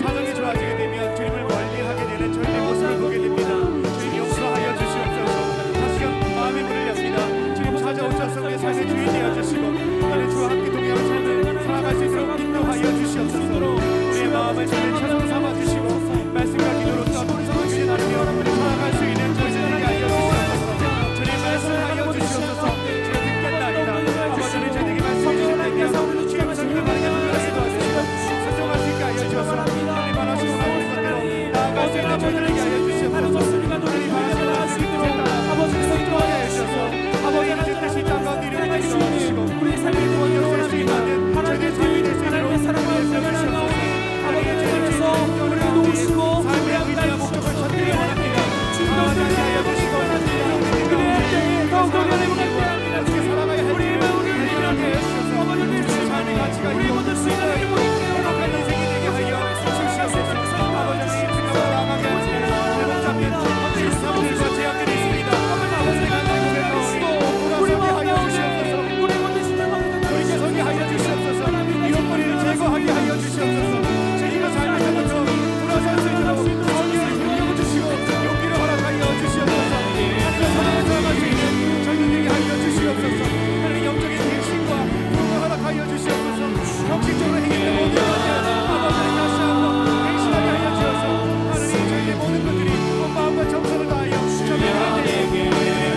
사정이 좋아지게 되면 주님을 멀리하게 되는 저희의 모습을 보게 됩니다. 주님 용서하여 주시옵소서. 다시금 마음의 문을 엽니다. 주님 찾아오셔서 우리의 삶의 주인 되어주시고 하나님 주와 함께 동행하는 삶을 살아갈 수 있도록 인도하여 주시옵소서. 우리의 마음을 주님의 처소로 삼아주시고 말씀과 기도로 풍성한 교제 나누며 살아갈 수 있는 저희들에게 하여 주시옵소서. 주님 말씀하여 주시옵소서. 제가 듣겠나이다. 아버지는 저희에게 말씀해 주시옵소서. 주님의 성령을 받게 도와주시고 순종할 수 있게 하여 주옵소서. 하나님 바라시고 하는 것대로 나아갈 수 있는 저희들에게 하여 주시옵소서. 하나님 바라시고 아버지의 성령하게 하여 주셔서 아버지의 뜻이 땅 가운데 이루어지게 도와주시고 우리의 삶의 구원이 될 수 있는 저희의 삶이 될 수 있도록 사랑하여 주시옵소서. 하나님의 죄를 우리를 놓으시고 삶의 의미와 목적을 찾기를 원합니다. 주님을 하여 주시고 그래야 때에 더욱 영원히 어떻게 살아가야 할지 우리의 마음을 위하게 어머니의 삶의 가치가 우리 모든 수행을 행복한 인생이 되게 하여 주시옵소서. 아버지의 생각을 나가게 하시는 회복자님 어떤 삶들과 제약들이 있습니다. 아버지가 나에게 돌아서게 하여 주시옵소서. 우리 모든 신앙을 돌이켜서게 하여 주시옵소서. 유혹거리를 제거하게 하여 주시옵소서. 저희가 삶의 자녀처럼 돌아설 수 있도록 거기에 능력을 주시고 용기를 허락하여 주시옵소서. 하나님의 사랑을 살아갈 수 있는 저희들에게 하여 주시옵소서. 하나님의 영적인 갱신과 공을 허락하여 주시옵소서. 형식적으로 행했던 모든 것들 아버지를 다시 한번 갱신하게 하여 주셔서 하나님 저희의 모든 것들이 온 마음과 정성을 다하여 저희의 때에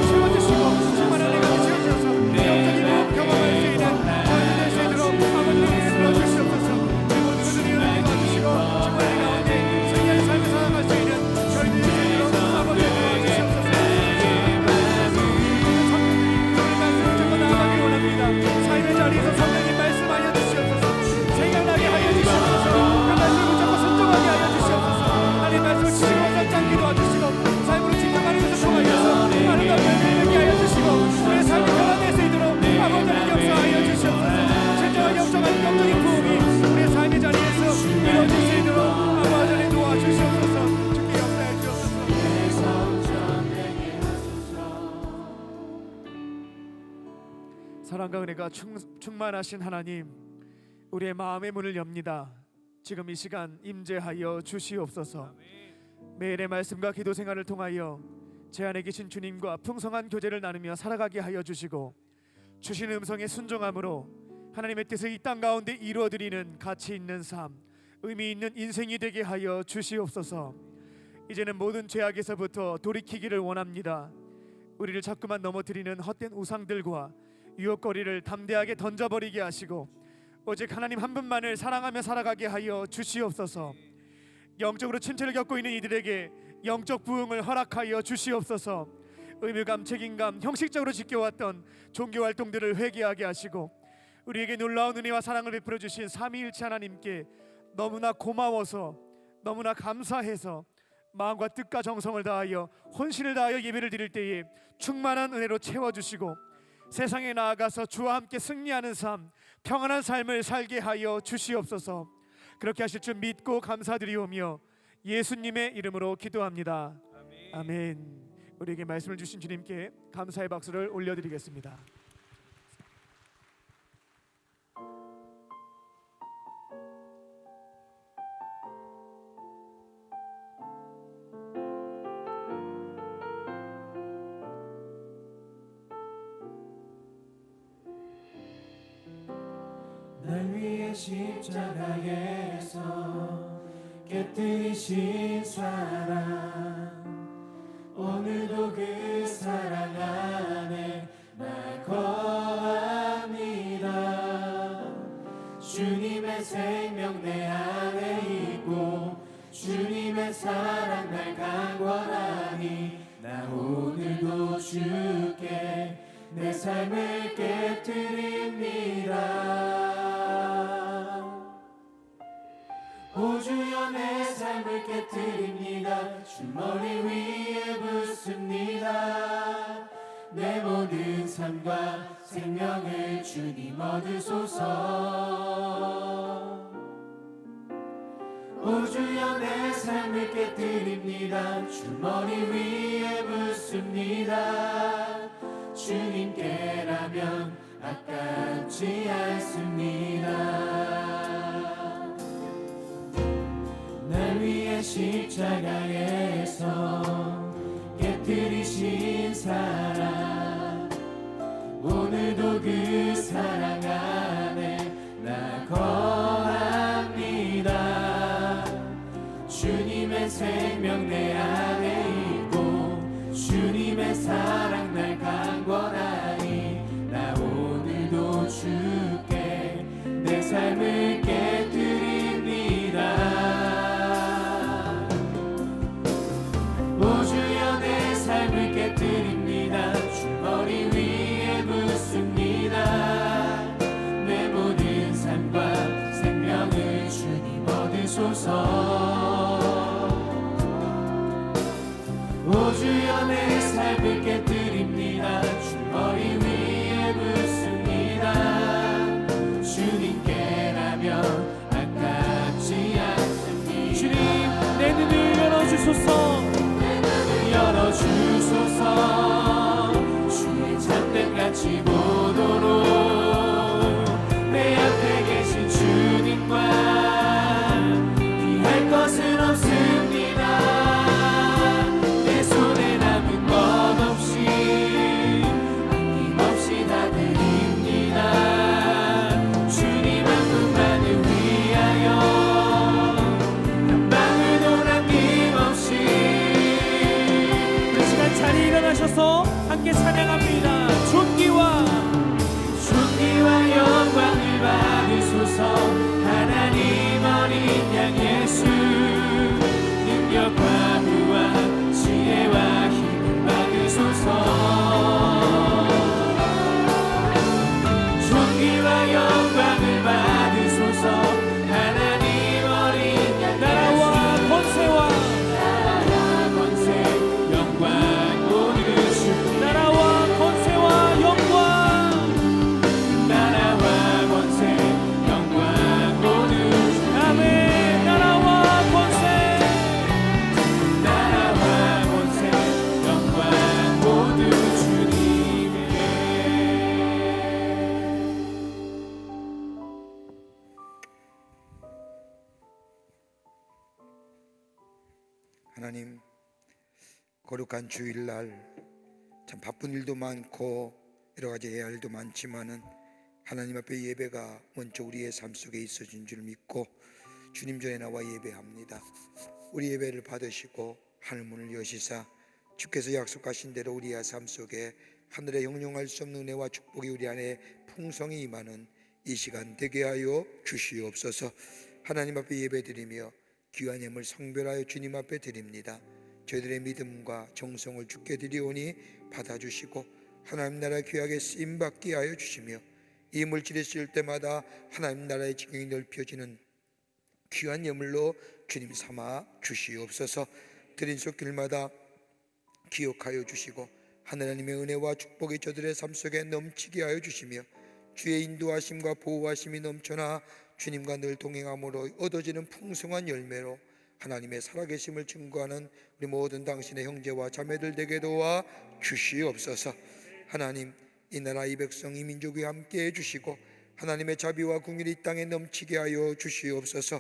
채워주시고 충만한 은혜가 주시옵소서. 영적인 모험 경험할 수 있는 저희들 될 수 있도록 아버지를 불러주시옵소서. 우리 모든 것들이 은혜를 도와주시고 충만한 가운데 승리하는 삶을 살아갈 수 있는 저희들 될 수 있도록 아버지를 도와주시옵소서. 우리 말씀을 듣고 나아가기를 원합니다. 삶의 자리에서 성령님 말씀하여 주시옵소서. 생각나게 하여 주시옵소서. 그 말씀을 붙잡고 순종하게 하여 주시옵소서. 하나님 말씀을 지키고 살짝 기도하주시고 삶으로 직감하는 것을 통하여서 아름다운 열매를 맺게 하여 주시고 우리의 삶이 변화될 수 있도록 아버지를 역사하여 주시옵소서. 진정한 영적인 부흥이 우리의 삶의 자리에서 이루어질 수 있도록 아버지를 도와주시옵소서. 주께 역사해 주옵소서. 사랑과 은혜가 충만하신 하나님, 우리의 마음의 문을 엽니다. 지금 이 시간 임재하여 주시옵소서. 매일의 말씀과 기도 생활을 통하여 제 안에 계신 주님과 풍성한 교제를 나누며 살아가게 하여 주시고 주시는 음성에 순종함으로 하나님의 뜻을 이 땅 가운데 이루어드리는 가치 있는 삶, 의미 있는 인생이 되게 하여 주시옵소서. 이제는 모든 죄악에서부터 돌이키기를 원합니다. 우리를 자꾸만 넘어뜨리는 헛된 우상들과 유혹거리를 담대하게 던져버리게 하시고 오직 하나님 한 분만을 사랑하며 살아가게 하여 주시옵소서. 영적으로 침체를 겪고 있는 이들에게 영적 부흥을 허락하여 주시옵소서. 의무감, 책임감, 형식적으로 지켜왔던 종교 활동들을 회개하게 하시고 우리에게 놀라운 은혜와 사랑을 베풀어 주신 삼위일체 하나님께 너무나 고마워서 너무나 감사해서 마음과 뜻과 정성을 다하여 혼신을 다하여 예배를 드릴 때에 충만한 은혜로 채워주시고 세상에 나아가서 주와 함께 승리하는 삶, 평안한 삶을 살게 하여 주시옵소서. 그렇게 하실 줄 믿고 감사드리오며 예수님의 이름으로 기도합니다. 아멘. 우리에게 말씀을 주신 주님께 감사의 박수를 올려드리겠습니다. 날 위해 십자가에서 깨뜨리신 사랑, 오늘도 그 사랑 안에 날 거합니다. 주님의 생명 내 안에 있고 주님의 사랑 날 강권하니 나 오늘도 주께 내 삶을 깨뜨립니다. 오 주여 내 삶을 깨뜨립니다. 주 머리 위에 붓습니다. 내 모든 삶과 생명을 주님 얻으소서. 오 주여 내 삶을 깨뜨립니다. 주 머리 위에 붓습니다. 주님께라면 아깝지 않습니다. 날 위해 십자가에서 깨뜨리신 사랑, 오늘도 그 사랑 안에 나 거합니다. 주님의 생명 내 안에 있고 주님의 사랑 날 강권하니 나 오늘도 주께 내 삶을 깨뜨립니다. 오 주여 내 삶을 깨뜨립니다. 주 머리 위에 붓습니다. 내 모든 삶과 생명을 주님 얻으소서. 오 주여 내 삶을 깨뜨립니다. 주 머리 위에 붓습니다. 주님께라면 아깝지 않습니다. 주님 내 눈을 열어주소서. 열어주소서. 주의 참됨같이 보도록 내 앞에 계신 주님과 피할 것은 없습니다. 내 손에 남은 것 없이 아낌없이 다 드립니다. 주님 한 분만을 위하여 한 방울도 남김없이. 자리에 일어나셔서 함께 찬양합니다. 존귀와 영광을 받으소서. 하나님 어린 양 예수, 능력과 부와 지혜와 힘을 받으소서. 존귀와 영광을 받으소서. 하나님 어린 양 나라와 예수, 권세와 영광 나라와 권세와 영광 나라와 권세 영광 모두 주님. 아멘. 나라와 권세 영광 모두 주님께. 하나님, 거룩한 주일날 참 바쁜 일도 많고 여러 가지 해야 할 일도 많지만은 하나님 앞에 예배가 먼저 우리의 삶 속에 있어진 줄 믿고 주님 전에 나와 예배합니다. 우리 예배를 받으시고 하늘문을 여시사 주께서 약속하신 대로 우리의 삶 속에 하늘의 형용할 수 없는 은혜와 축복이 우리 안에 풍성히 임하는 이 시간 되게 하여 주시옵소서. 하나님 앞에 예배드리며 귀한 예물 성별하여 주님 앞에 드립니다. 저희들의 믿음과 정성을 주께 드리오니 받아주시고 하나님 나라 귀하게 쓰임받게 하여 주시며 이 물질이 쓰일 때마다 하나님 나라의 지경이 넓혀지는 귀한 예물로 주님 삼아 주시옵소서. 드린 손길마다 기억하여 주시고 하나님의 은혜와 축복이 저들의 삶 속에 넘치게 하여 주시며 주의 인도하심과 보호하심이 넘쳐나 주님과 늘 동행함으로 얻어지는 풍성한 열매로 하나님의 살아계심을 증거하는 우리 모든 당신의 형제와 자매들 되게 도와 주시옵소서. 하나님, 이 나라 이 백성 이 민족이 함께해 주시고 하나님의 자비와 긍휼이 이 땅에 넘치게 하여 주시옵소서.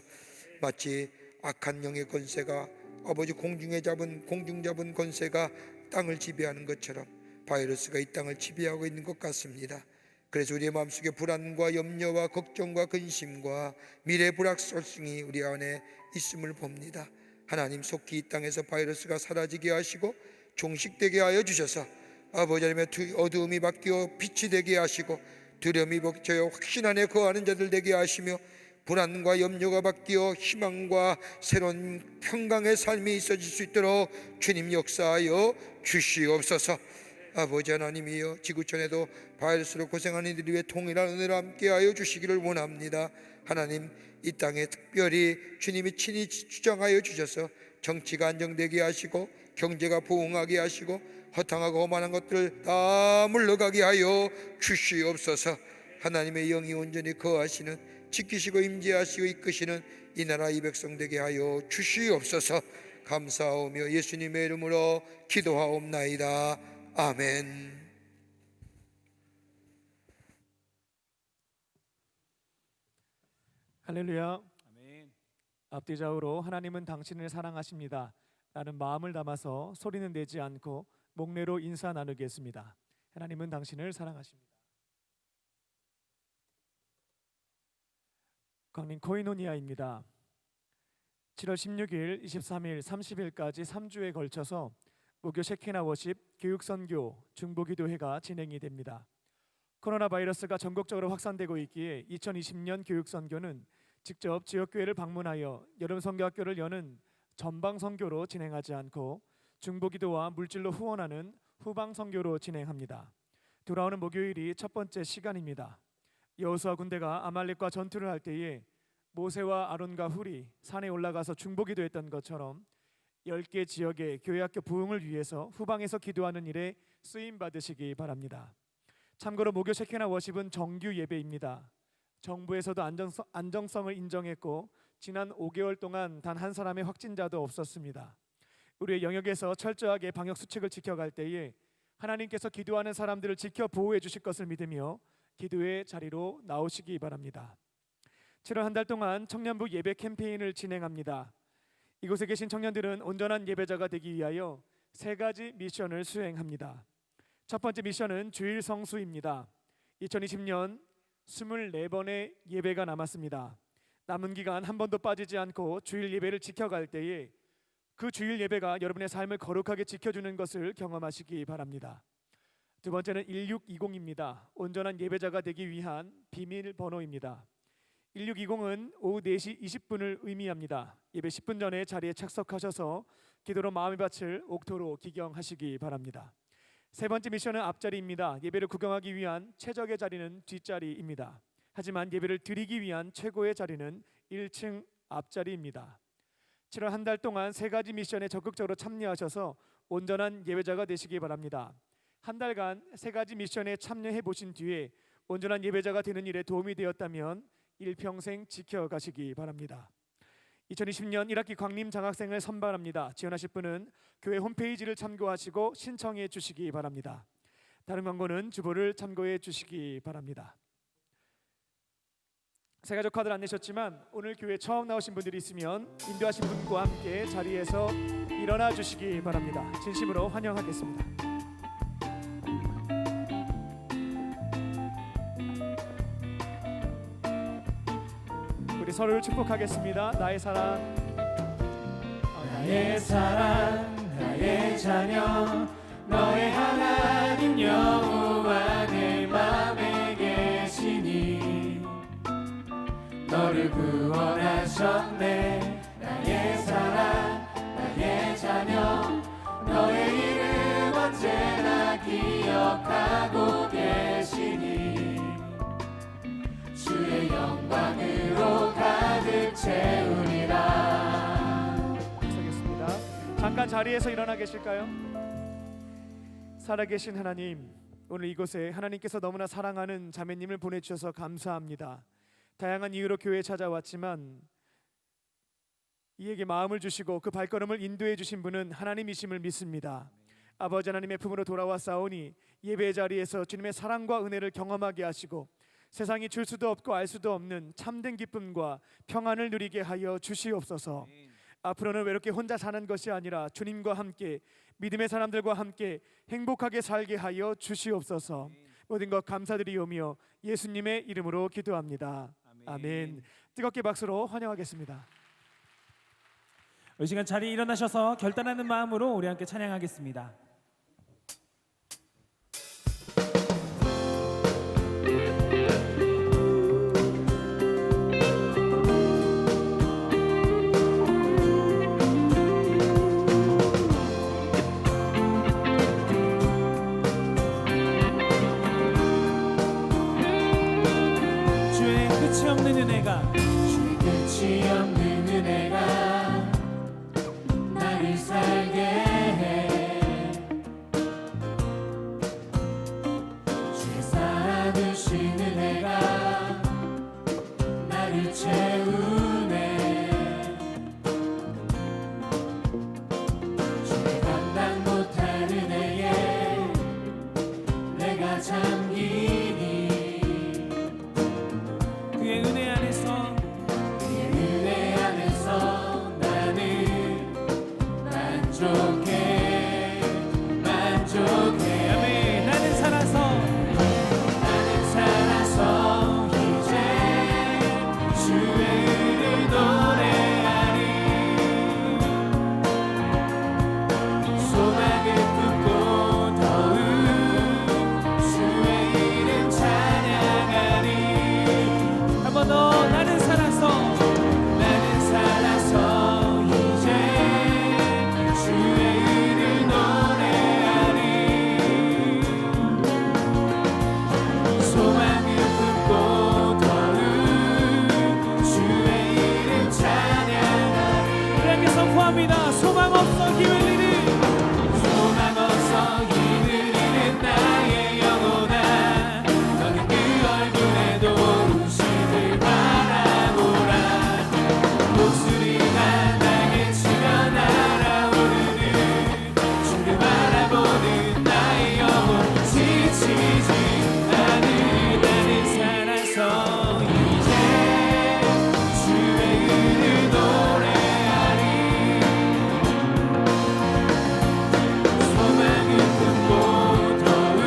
마치 악한 영의 권세가 아버지 공중 잡은 권세가 땅을 지배하는 것처럼 바이러스가 이 땅을 지배하고 있는 것 같습니다. 그래서 우리의 마음속에 불안과 염려와 걱정과 근심과 미래 불확실성이 우리 안에 있음을 봅니다. 하나님, 속히 이 땅에서 바이러스가 사라지게 하시고 종식되게 하여 주셔서 아버지 하나님의 어두움이 바뀌어 빛이 되게 하시고 두려움이 벗겨져 확신 안에 거하는 자들 되게 하시며 불안과 염려가 바뀌어 희망과 새로운 평강의 삶이 있어질 수 있도록 주님 역사하여 주시옵소서. 아버지 하나님이여, 지구촌에도 바이러스로 고생하는 이들을 위해 통일한 은혜를 함께하여 주시기를 원합니다. 하나님, 이 땅에 특별히 주님이 친히 주장하여 주셔서 정치가 안정되게 하시고 경제가 부흥하게 하시고 허탕하고 오만한 것들을 다 물러가게 하여 주시옵소서. 하나님의 영이 온전히 거하시는, 지키시고 임재하시고 이끄시는 이 나라 이 백성 되게 하여 주시옵소서. 감사하오며 예수님의 이름으로 기도하옵나이다. 아멘. 할렐루야. 앞뒤 좌우로 하나님은 당신을 사랑하십니다 라는 마음을 담아서 소리는 내지 않고 목례로 인사 나누겠습니다. 하나님은 당신을 사랑하십니다. 광림 코이노니아입니다. 7월 16일, 23일, 30일까지 3주에 걸쳐서 무교 셰키나 워십 교육선교 중보기도회가 진행이 됩니다. 코로나 바이러스가 전국적으로 확산되고 있기에 2020년 교육선교는 직접 지역교회를 방문하여 여름선교학교를 여는 전방선교로 진행하지 않고 중보기도와 물질로 후원하는 후방선교로 진행합니다. 돌아오는 목요일이 첫 번째 시간입니다. 여호수아 군대가 아말렉과 전투를 할 때에 모세와 아론과 훌이 산에 올라가서 중보기도했던 것처럼 10개 지역의 교회학교 부흥을 위해서 후방에서 기도하는 일에 쓰임 받으시기 바랍니다. 참고로 목요 셰키나 워십은 정규 예배입니다. 정부에서도 안정성을 인정했고 지난 5개월 동안 단 한 사람의 확진자도 없었습니다. 우리의 영역에서 철저하게 방역 수칙을 지켜갈 때에 하나님께서 기도하는 사람들을 지켜 보호해 주실 것을 믿으며 기도의 자리로 나오시기 바랍니다. 7월 한 달 동안 청년부 예배 캠페인을 진행합니다. 이곳에 계신 청년들은 온전한 예배자가 되기 위하여 3가지 미션을 수행합니다. 첫 번째 미션은 주일 성수입니다. 2020년 24번의 예배가 남았습니다. 남은 기간 한 번도 빠지지 않고 주일 예배를 지켜갈 때에 그 주일 예배가 여러분의 삶을 거룩하게 지켜주는 것을 경험하시기 바랍니다. 두 번째는 1620입니다. 온전한 예배자가 되기 위한 비밀번호입니다. 1620은 오후 4시 20분을 의미합니다. 예배 10분 전에 자리에 착석하셔서 기도로 마음의 밭을 옥토로 기경하시기 바랍니다. 세 번째 미션은 앞자리입니다. 예배를 구경하기 위한 최적의 자리는 뒷자리입니다. 하지만 예배를 드리기 위한 최고의 자리는 1층 앞자리입니다. 7월 한 달 동안 3가지 미션에 적극적으로 참여하셔서 온전한 예배자가 되시기 바랍니다. 한 달간 3가지 미션에 참여해 보신 뒤에 온전한 예배자가 되는 일에 도움이 되었다면 일평생 지켜가시기 바랍니다. 2020년 1학기 광림 장학생을 선발합니다. 지원하실 분은 교회 홈페이지를 참고하시고 신청해 주시기 바랍니다. 다른 광고는 주보를 참고해 주시기 바랍니다. 세가족 카드를 안 내셨지만 오늘 교회 처음 나오신 분들이 있으면 인도하신 분과 함께 자리에서 일어나 주시기 바랍니다. 진심으로 환영하겠습니다. 우리 서로를 축복하겠습니다. 나의 사랑, 나의 사랑, 나의 자녀, 너의 하나님 여호와 내 맘에 계시니 너를 구원하셨네. 나의 사랑, 나의 자녀, 너의 이름 언제나 기억하고 계시니 주의 영광으로 가득 채우리라. 하겠습니다. 잠깐 자리에서 일어나 계실까요? 살아계신 하나님, 오늘 이곳에 하나님께서 너무나 사랑하는 자매님을 보내주셔서 감사합니다. 다양한 이유로 교회에 찾아왔지만 이에게 마음을 주시고 그 발걸음을 인도해 주신 분은 하나님이심을 믿습니다. 아버지 하나님의 품으로 돌아왔사오니 예배 자리에서 주님의 사랑과 은혜를 경험하게 하시고 세상이 줄 수도 없고 알 수도 없는 참된 기쁨과 평안을 누리게 하여 주시옵소서. 앞으로는 외롭게 혼자 사는 것이 아니라 주님과 함께 믿음의 사람들과 함께 행복하게 살게 하여 주시옵소서. 모든 것 감사드리오며 예수님의 이름으로 기도합니다. 아멘. 뜨겁게 박수로 환영하겠습니다. 이 시간 자리에 일어나셔서 결단하는 마음으로 우리 함께 찬양하겠습니다. 주의 끝이 없는 은혜가 끝이 없는 은혜가 나를 살게 해 주의 쌓아두신 은혜가 나를 채우네 주의 감당 못할 은혜에 내가 잠기니 그의 은혜 안에서 은혜 안에서 나는 만족해 아멘. 나는 살아서 이제 주의 은혜를 노래하리 소망을 품고 더욱 주의 이름 찬양하리 한 번 더 나는 살아서 이제 주의 이름 노래하리 소망을 품고 더욱 주의 이름 찬양하리 우리 함께 선포합니다. 소망 없어 힘을 소망 없어 이르리는 나의 영혼아 너는 그 얼굴에도 우심을 바라보라 목소리가 나게 치며 날아오르는 주를 바라보는 나의 영혼 지치지 않을 나는 살아서 이제 주의 은혜를 노래하리 소망을 품고 더욱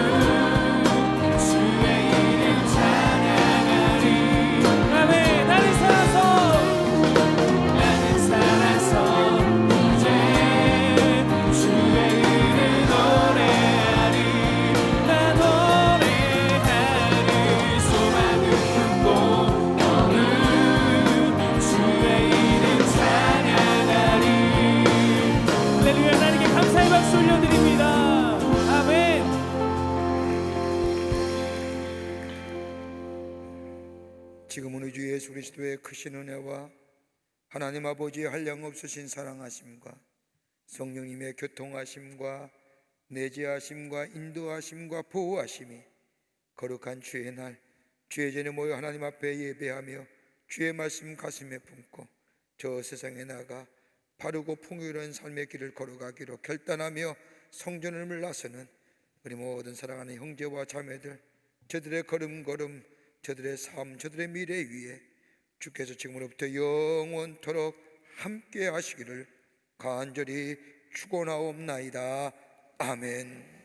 주의 이름 찬양하리 아멘. 나는 살아서 이제 주의 이름 노래하리 나 노래하리 소망을 품고 더욱 주의 이름 찬양하리 할렐루야. 하나님께 감사의 박수 올려드립니다. 아멘. 지금은 우리 주 예수 그리스도의 크신 은혜와 하나님 아버지의 한량없으신 사랑하심과 성령님의 교통하심과 내재하심과 인도하심과 보호하심이 거룩한 주의 날 주의 전에 모여 하나님 앞에 예배하며 주의 말씀 가슴에 품고 저 세상에 나가 바르고 풍요로운 삶의 길을 걸어가기로 결단하며 성전을 나서는 우리 모든 사랑하는 형제와 자매들 저들의 걸음걸음 저들의 삶 저들의 미래 위에 주께서 지금으로부터 영원토록 함께 하시기를 간절히 축원하옵나이다. 아멘.